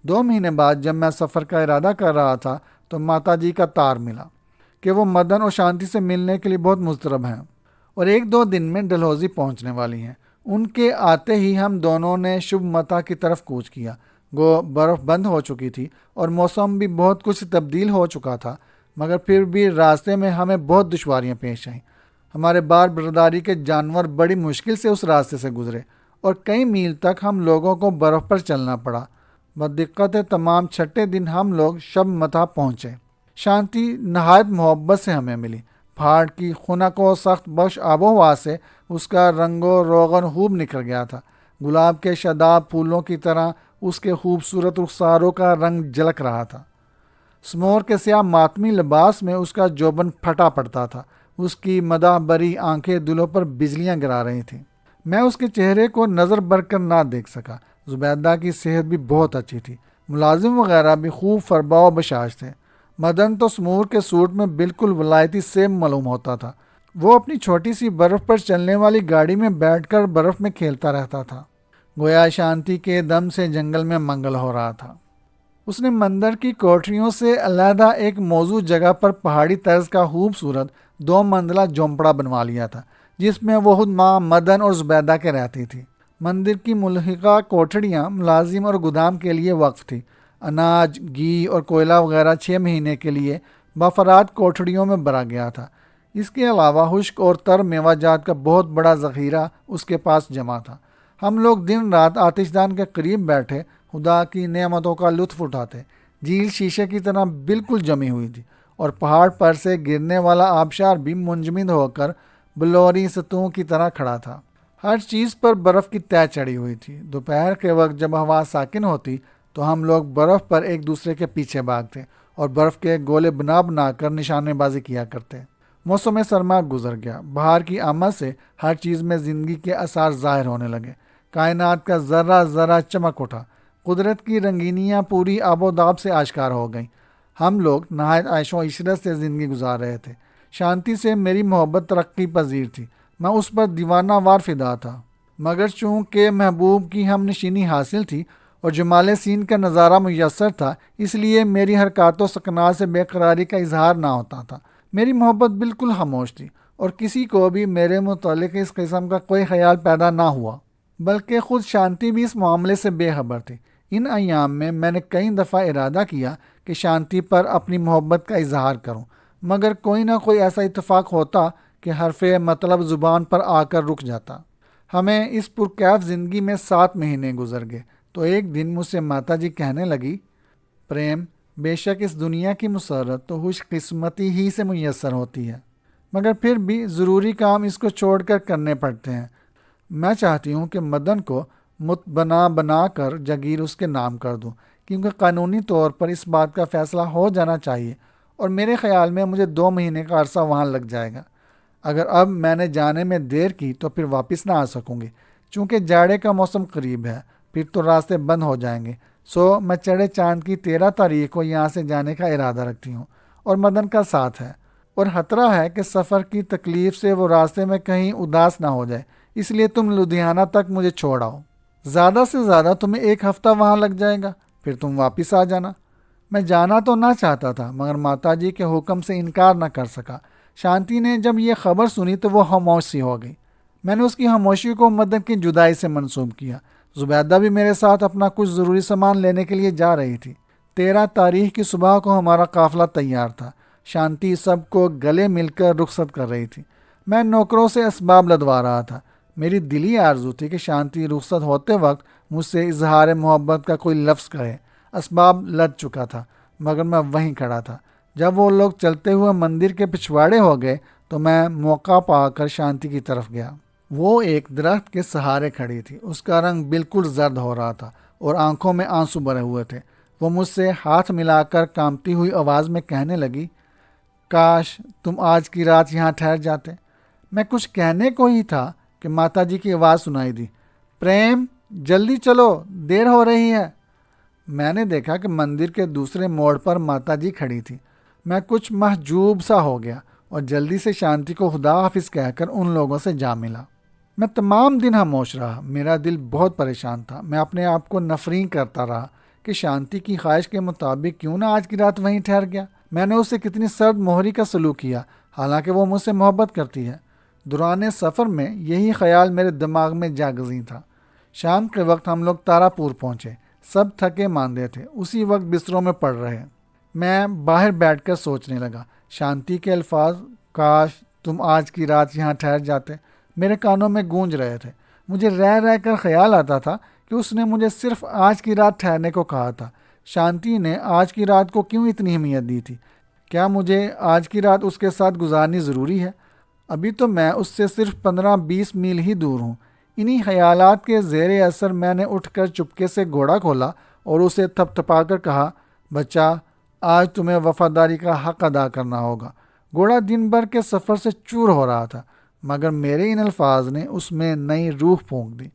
2 مہینے بعد جب میں سفر کا ارادہ کر رہا تھا تو ماتا جی کا تار ملا کہ وہ مدن اور شانتی سے ملنے کے لیے بہت مضطرب ہیں اور 1-2 دن میں ڈلہوزی پہنچنے والی ہیں۔ ان کے آتے ہی ہم دونوں نے شبھ متا کی طرف کوچ کیا۔ گو برف بند ہو چکی تھی اور موسم بھی بہت کچھ تبدیل ہو چکا تھا مگر پھر بھی راستے میں ہمیں بہت دشواریاں پیش آئیں۔ ہمارے بار برداری کے جانور بڑی مشکل سے اس راستے سے گزرے اور کئی میل تک ہم لوگوں کو برف پر چلنا پڑا۔ بدقت تمام 6 دن ہم لوگ شب متا پہنچے۔ شانتی نہایت محبت سے ہمیں ملی۔ پہاڑ کی خنک و سخت بخش آب و ہوا سے اس کا رنگ و روغن خوب نکھر گیا تھا۔ گلاب کے شاداب پھولوں کی طرح اس کے خوبصورت رخساروں کا رنگ جھلک رہا تھا۔ سمور کے سیاہ ماتمی لباس میں اس کا جوبن پھٹا پڑتا تھا۔ اس کی مداح بری آنکھیں دلوں پر بجلیاں گرا رہی تھیں۔ میں اس کے چہرے کو نظر بر کر نہ دیکھ سکا۔ زبیدہ کی صحت بھی بہت اچھی تھی۔ ملازم وغیرہ بھی خوب فربا و بشاش تھے۔ مدن تو سمور کے سوٹ میں بالکل ولایتی سیب معلوم ہوتا تھا۔ وہ اپنی چھوٹی سی برف پر چلنے والی گاڑی میں بیٹھ کر برف میں کھیلتا رہتا تھا۔ گویا شانتی کے دم سے جنگل میں منگل ہو رہا تھا۔ اس نے مندر کی کوٹریوں سے علیحدہ ایک موزوں جگہ پر پہاڑی طرز کا خوبصورت 2 منزلہ جھونپڑا بنوا لیا تھا جس میں وہ خود ماں مدن اور زبیدہ کے رہتی تھی۔ مندر کی ملحقہ کوٹڑیاں ملازم اور گودام کے لیے وقف تھی۔ اناج، گھی اور کوئلہ وغیرہ 6 مہینے کے لیے بافرات کوٹھڑیوں میں بھرا گیا تھا۔ اس کے علاوہ خشک اور تر میوہ جات کا بہت بڑا ذخیرہ اس کے پاس جمع تھا۔ ہم لوگ دن رات آتش دان کے قریب بیٹھے خدا کی نعمتوں کا لطف اٹھاتے۔ جھیل شیشے کی طرح بالکل جمی ہوئی تھی اور پہاڑ پر سے گرنے والا آبشار بھی منجمد ہو کر بلوری ستون کی طرح کھڑا تھا۔ ہر چیز پر برف کی تہ چڑھی ہوئی تھی۔ دوپہر کے وقت جب ہوا ساکن ہوتی تو ہم لوگ برف پر ایک دوسرے کے پیچھے بھاگتے اور برف کے گولے بنا کر نشانے بازی کیا کرتے۔ موسم سرما گزر گیا۔ بہار کی آمد سے ہر چیز میں زندگی کے آثار ظاہر ہونے لگے۔ کائنات کا ذرہ ذرہ چمک اٹھا۔ قدرت کی رنگینیاں پوری آب و داب سے آشکار ہو گئیں۔ ہم لوگ نہایت عیش و عشرت سے زندگی گزار رہے تھے۔ شانتی سے میری محبت ترقی پذیر تھی۔ میں اس پر دیوانہ وار فدا تھا، مگر چونکہ محبوب کی ہم نشینی حاصل تھی اور جمال سین کا نظارہ میسر تھا، اس لیے میری حرکات و سکنات سے بے قراری کا اظہار نہ ہوتا تھا۔ میری محبت بالکل خاموش تھی اور کسی کو بھی میرے متعلق اس قسم کا کوئی خیال پیدا نہ ہوا، بلکہ خود شانتی بھی اس معاملے سے بے خبر تھی۔ ان ایام میں میں نے کئی دفعہ ارادہ کیا کہ شانتی پر اپنی محبت کا اظہار کروں، مگر کوئی نہ کوئی ایسا اتفاق ہوتا کہ حرف مطلب زبان پر آ کر رک جاتا۔ ہمیں اس پرکیف زندگی میں 7 مہینے گزر گئے تو ایک دن مجھ سے ماتا جی کہنے لگی، پریم، بے شک اس دنیا کی مسرت تو خوش قسمتی ہی سے میسر ہوتی ہے، مگر پھر بھی ضروری کام اس کو چھوڑ کر کرنے پڑتے ہیں۔ میں چاہتی ہوں کہ مدن کو مت بنا کر جاگیر اس کے نام کر دوں، کیونکہ قانونی طور پر اس بات کا فیصلہ ہو جانا چاہیے اور میرے خیال میں مجھے 2 مہینے کا عرصہ وہاں لگ جائے گا۔ اگر اب میں نے جانے میں دیر کی تو پھر واپس نہ آ سکوں گی، چونکہ جاڑے کا موسم قریب ہے، پھر تو راستے بند ہو جائیں گے۔ میں چڑھے چاند کی 13 تاریخ کو یہاں سے جانے کا ارادہ رکھتی ہوں، اور مدن کا ساتھ ہے، اور خطرہ ہے کہ سفر کی تکلیف سے وہ راستے میں کہیں اداس نہ ہو جائے، اس لیے تم لدھیانہ تک مجھے چھوڑ آؤ۔ زیادہ سے زیادہ تمہیں 1 ہفتہ وہاں لگ جائے گا، پھر تم واپس آ جانا۔ میں جانا تو نہ چاہتا تھا، مگر ماتا جی کے حکم سے انکار نہ کر سکا۔ شانتی نے جب یہ خبر سنی تو وہ خاموش سی ہو گئی۔ میں نے اس کی خاموشی کو مدن کی جدائی سے منسوب کیا۔ زبیدہ بھی میرے ساتھ اپنا کچھ ضروری سامان لینے کے لیے جا رہی تھی۔ 13 تاریخ کی صبح کو ہمارا قافلہ تیار تھا۔ شانتی سب کو گلے مل کر رخصت کر رہی تھی۔ میں نوکروں سے اسباب لدوا رہا تھا۔ میری دلی آرزو تھی کہ شانتی رخصت ہوتے وقت مجھ سے اظہار محبت کا کوئی لفظ کہے۔ اسباب لد چکا تھا، مگر میں وہیں کھڑا تھا۔ جب وہ لوگ چلتے ہوئے مندر کے پچھواڑے ہو گئے تو میں موقع پا کر شانتی کی طرف گیا۔ وہ ایک درخت کے سہارے کھڑی تھی۔ اس کا رنگ بالکل زرد ہو رہا تھا اور آنکھوں میں آنسو بھرے ہوئے تھے۔ وہ مجھ سے ہاتھ ملا کر کانپتی ہوئی آواز میں کہنے لگی، کاش تم آج کی رات یہاں ٹھہر جاتے۔ میں کچھ کہنے کو ہی تھا کہ ماتا جی کی آواز سنائی دی، پریم، جلدی چلو، دیر ہو رہی ہے۔ میں نے دیکھا کہ مندر کے دوسرے موڑ پر ماتا جی کھڑی تھی۔ میں کچھ محجوب سا ہو گیا اور جلدی سے شانتی کو خدا حافظ کہہ کر ان لوگوں سے جا ملا۔ میں تمام دن خاموش رہا۔ میرا دل بہت پریشان تھا۔ میں اپنے آپ کو نفرین کرتا رہا کہ شانتی کی خواہش کے مطابق کیوں نہ آج کی رات وہیں ٹھہر گیا۔ میں نے اس سے کتنی سرد مہری کا سلوک کیا، حالانکہ وہ مجھ سے محبت کرتی ہے۔ دوران سفر میں یہی خیال میرے دماغ میں جاگزیں تھا۔ شام کے وقت ہم لوگ تارا پور پہنچے۔ سب تھکے ماندے تھے، اسی وقت بستروں میں پڑ رہے۔ میں باہر بیٹھ کر سوچنے لگا۔ شانتی کے الفاظ، کاش تم آج کی رات یہاں ٹھہر جاتے، میرے کانوں میں گونج رہے تھے۔ مجھے رہ کر خیال آتا تھا کہ اس نے مجھے صرف آج کی رات ٹھہرنے کو کہا تھا۔ شانتی نے آج کی رات کو کیوں اتنی اہمیت دی تھی؟ کیا مجھے آج کی رات اس کے ساتھ گزارنی ضروری ہے؟ ابھی تو میں اس سے صرف 15-20 میل ہی دور ہوں۔ انہی خیالات کے زیر اثر میں نے اٹھ کر چپکے سے گھوڑا کھولا اور اسے تھپ تھپا کر کہا، بچہ، آج تمہیں وفاداری کا حق ادا کرنا ہوگا۔ گھوڑا دن بھر کے سفر سے چور ہو رہا تھا، مگر میرے ان الفاظ نے اس میں نئی روح پھونک دی۔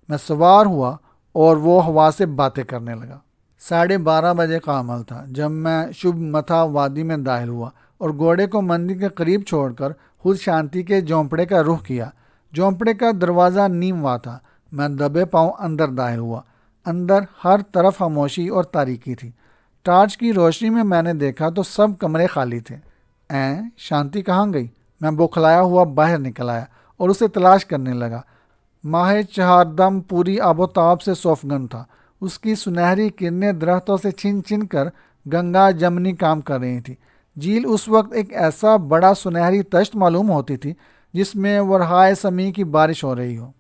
میں سوار ہوا اور وہ ہوا سے باتیں کرنے لگا۔ 12:30 بجے کا عمل تھا جب میں شبھ متھا وادی میں داخل ہوا اور گھوڑے کو مندر کے قریب چھوڑ کر خود شانتی کے جھونپڑے کا رخ کیا۔ جھونپڑے کا دروازہ نیم وا تھا۔ میں دبے پاؤں اندر داخل ہوا۔ اندر ہر طرف خاموشی اور تاریکی تھی۔ ٹارچ کی روشنی میں نے دیکھا تو سب کمرے خالی تھے۔ شانتی کہاں گئی؟ میں بوکھلایا ہوا باہر نکل آیا اور اسے تلاش کرنے لگا۔ ماہ چہاردم پوری آب و تاب سے سوفگن تھا۔ اس کی سنہری کرنیں درختوں سے چھن چھن کر گنگا جمنی کام کر رہی تھی۔ جھیل اس وقت ایک ایسا بڑا سنہری تشت معلوم ہوتی تھی جس میں ورہائے سمیع کی بارش ہو رہی ہو۔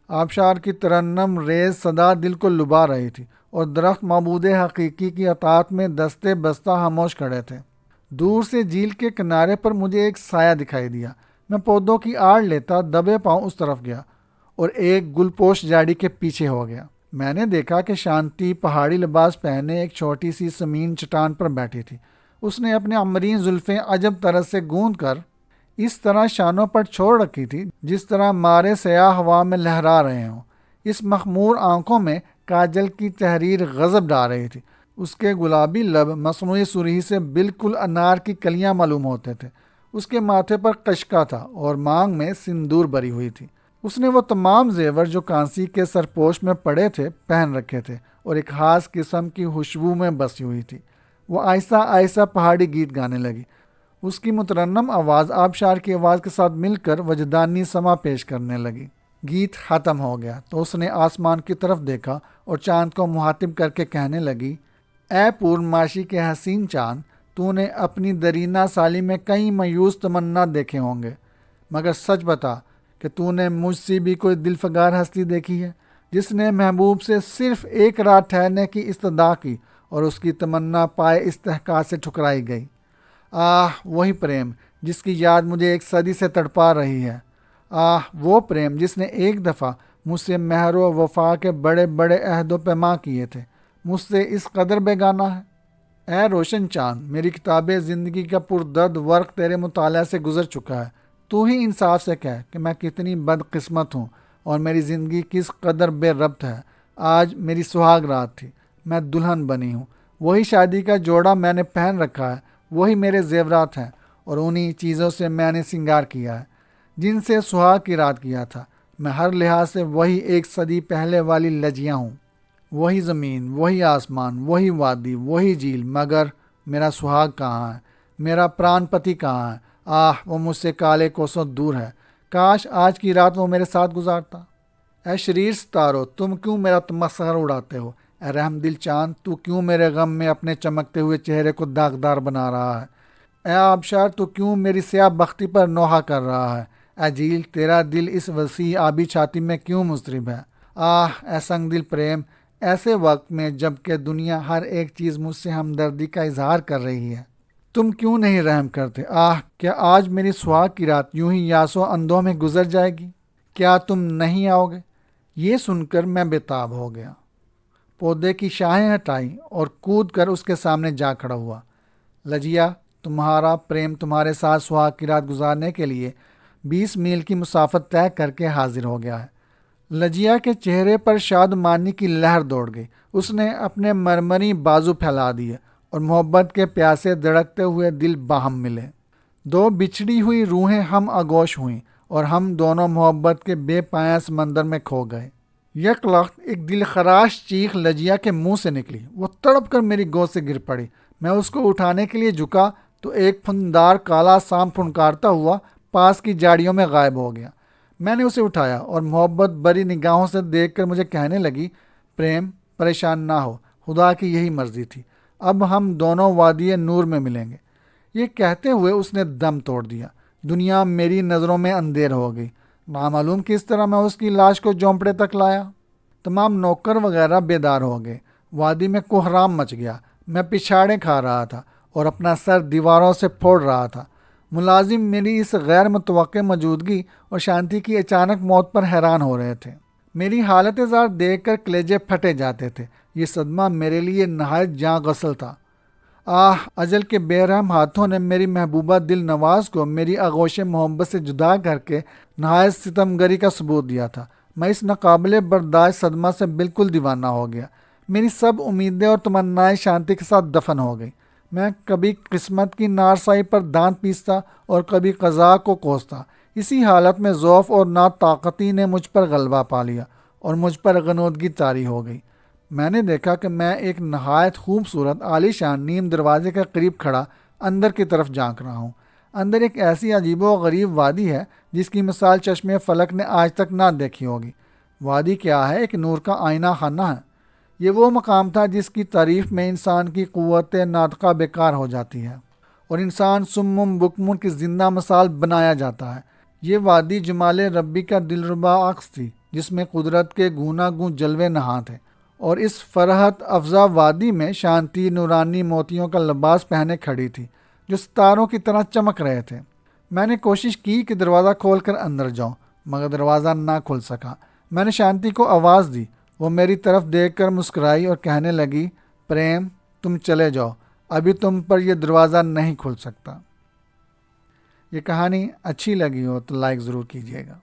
آبشار کی ترنم ریز صدا دل کو لبھا رہی تھی اور درخت معبود حقیقی کی اطاعت میں دستے بستہ خاموش کھڑے تھے۔ دور سے جھیل کے کنارے پر مجھے ایک سایہ دکھائی دیا۔ میں پودوں کی آڑ لیتا دبے پاؤں اس طرف گیا اور ایک گل پوش جھاڑی کے پیچھے ہو گیا۔ میں نے دیکھا کہ شانتی پہاڑی لباس پہنے ایک چھوٹی سی سمین چٹان پر بیٹھی تھی۔ اس نے اپنے امرین زلفیں عجب طرح سے گوند کر اس طرح شانوں پر چھوڑ رکھی تھی جس طرح مارے سیاہ ہوا میں لہرا رہے ہوں۔ اس مخمور آنکھوں میں کاجل کی تحریر غضب ڈال رہی تھی۔ اس کے گلابی لب مصنوعی سرخی سے بالکل انار کی کلیاں معلوم ہوتے تھے۔ اس کے ماتھے پر قشقہ تھا اور مانگ میں سندور بری ہوئی تھی۔ اس نے وہ تمام زیور جو کانسی کے سرپوش میں پڑے تھے پہن رکھے تھے اور ایک خاص قسم کی خوشبو میں بسی ہوئی تھی۔ وہ آہستہ آہستہ پہاڑی گیت گانے لگی۔ اس کی مترنم آواز آبشار کی آواز کے ساتھ مل کر وجدانی سما پیش کرنے لگی۔ گیت ختم ہو گیا تو اس نے آسمان کی طرف دیکھا اور چاند کو مخاطب کر کے کہنے لگی، اے پورنماشی کے حسین چاند، تو نے اپنی درینہ سالی میں کئی مایوس تمنا دیکھے ہوں گے، مگر سچ بتا کہ تو نے مجھ سے بھی کوئی دلفگار ہستی دیکھی ہے جس نے محبوب سے صرف ایک رات ٹھہرنے کی استدعا کی اور اس کی تمنا پائے استحقاق سے ٹھکرائی گئی۔ وہی پریم جس کی یاد مجھے ایک صدی سے تڑپا رہی ہے۔ وہ پریم جس نے ایک دفعہ مجھ سے مہر و وفا کے بڑے بڑے عہد و پیما کیے تھے، مجھ سے اس قدر بیگانہ ہے۔ اے روشن چاند، میری کتاب زندگی کا پردرد ورق تیرے مطالعہ سے گزر چکا ہے۔ تو ہی انصاف سے کہہ کہ میں کتنی بدقسمت ہوں اور میری زندگی کس قدر بے ربط ہے۔ آج میری سہاگ رات تھی، میں دلہن بنی ہوں، وہی شادی کا جوڑا میں نے پہن رکھا ہے، وہی میرے زیورات ہیں اور انہی چیزوں سے میں نے سنگار کیا ہے جن سے سہاگ کی رات کیا تھا۔ میں ہر لحاظ سے وہی ایک صدی پہلے والی لجیاں ہوں، وہی زمین، وہی آسمان، وہی وادی، وہی جھیل، مگر میرا سہاگ کہاں ہے؟ میرا پران پتی کہاں ہے؟ وہ مجھ سے کالے کوسوں دور ہے۔ کاش آج کی رات وہ میرے ساتھ گزارتا۔ اے شریر ستارو، تم کیوں میرا تمسخر اڑاتے ہو؟ اے رحم دل چاند، تو کیوں میرے غم میں اپنے چمکتے ہوئے چہرے کو داغدار بنا رہا ہے؟ اے آبشار، تو کیوں میری سیاہ بختی پر نوحہ کر رہا ہے؟ اے جھیل، تیرا دل اس وسیع آبی چھاتی میں کیوں مضطرب ہے؟ اے سنگ دل پریم، ایسے وقت میں جب کہ دنیا ہر ایک چیز مجھ سے ہمدردی کا اظہار کر رہی ہے، تم کیوں نہیں رحم کرتے؟ کیا آج میری سہاگ کی رات یوں ہی یاسو اندھوں میں گزر جائے گی؟ کیا تم نہیں آؤ گے؟ یہ سن کر میں بےتاب ہو گیا، پودے کی شاخیں ہٹائیں اور کود کر اس کے سامنے جا کھڑا ہوا۔ لجیا، تمہارا پریم تمہارے ساتھ سہاگ کی رات گزارنے کے لیے 20 میل کی مسافت طے کر کے حاضر ہو گیا ہے۔ لجیا کے چہرے پر شادمانی کی لہر دوڑ گئی۔ اس نے اپنے مرمری بازو پھیلا دیے اور محبت کے پیاسے دھڑکتے ہوئے دل باہم ملے۔ دو بچھڑی ہوئی روحیں ہم آغوش ہوئیں اور ہم دونوں محبت کے بے پایاں سمندر میں کھو گئے۔ یک لخت ایک دل خراش چیخ لجیا کے منہ سے نکلی۔ وہ تڑپ کر میری گود سے گر پڑی۔ میں اس کو اٹھانے کے لیے جھکا تو ایک پھندار کالا سانپ پھنکارتا ہوا پاس کی جھاڑیوں میں غائب ہو گیا۔ میں نے اسے اٹھایا اور محبت بری نگاہوں سے دیکھ کر مجھے کہنے لگی، پریم، پریشان نہ ہو، خدا کی یہی مرضی تھی، اب ہم دونوں وادی نور میں ملیں گے۔ یہ کہتے ہوئے اس نے دم توڑ دیا۔ دنیا میری نظروں میں اندھیر ہو گئی۔ نامعلوم کس طرح میں اس کی لاش کو جھونپڑے تک لایا۔ تمام نوکر وغیرہ بیدار ہو گئے۔ وادی میں کوہرام مچ گیا۔ میں پچھاڑے کھا رہا تھا اور اپنا سر دیواروں سے پھوڑ رہا تھا۔ ملازم میری اس غیر متوقع موجودگی اور شانتی کی اچانک موت پر حیران ہو رہے تھے۔ میری حالت زار دیکھ کر کلیجے پھٹے جاتے تھے۔ یہ صدمہ میرے لیے نہایت جاں غسل تھا۔ اجل کے بے رحم ہاتھوں نے میری محبوبہ دل نواز کو میری آغوش محبت سے جدا کر کے نہایت ستمگری کا ثبوت دیا تھا۔ میں اس ناقابل برداشت صدمہ سے بالکل دیوانہ ہو گیا۔ میری سب امیدیں اور تمنائیں شانتی کے ساتھ دفن ہو گئی۔ میں کبھی قسمت کی نارسائی پر دانت پیستا اور کبھی قضا کو کوستا۔ اسی حالت میں ضعف اور ناطاقتی نے مجھ پر غلبہ پا لیا اور مجھ پر غنودگی طاری ہو گئی۔ میں نے دیکھا کہ میں ایک نہایت خوبصورت عالی شان نیم دروازے کے قریب کھڑا اندر کی طرف جھانک رہا ہوں۔ اندر ایک ایسی عجیب و غریب وادی ہے جس کی مثال چشمے فلک نے آج تک نہ دیکھی ہوگی۔ وادی کیا ہے؟ ایک نور کا آئینہ خانہ ہے۔ یہ وہ مقام تھا جس کی تعریف میں انسان کی قوت ناطقہ بیکار ہو جاتی ہے اور انسان سمم بکمن کی زندہ مثال بنایا جاتا ہے۔ یہ وادی جمال ربی کا دلربا عکس تھی، جس میں قدرت کے گونا گون جلوے نہاں تھے، اور اس فرحت افزا وادی میں شانتی نورانی موتیوں کا لباس پہنے کھڑی تھی جو ستاروں کی طرح چمک رہے تھے۔ میں نے کوشش کی کہ دروازہ کھول کر اندر جاؤں، مگر دروازہ نہ کھل سکا۔ میں نے شانتی کو آواز دی، وہ میری طرف دیکھ کر مسکرائی اور کہنے لگی، پریم، تم چلے جاؤ، ابھی تم پر یہ دروازہ نہیں کھل سکتا۔ یہ کہانی اچھی لگی ہو تو لائک ضرور کیجیے گا۔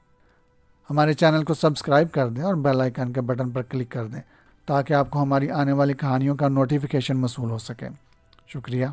ہمارے چینل کو سبسکرائب کر دیں اور بیل آئیکن کے بٹن پر کلک کر دیں تاکہ آپ کو ہماری آنے والی کہانیوں کا نوٹیفیکیشن موصول ہو سکے۔ شکریہ۔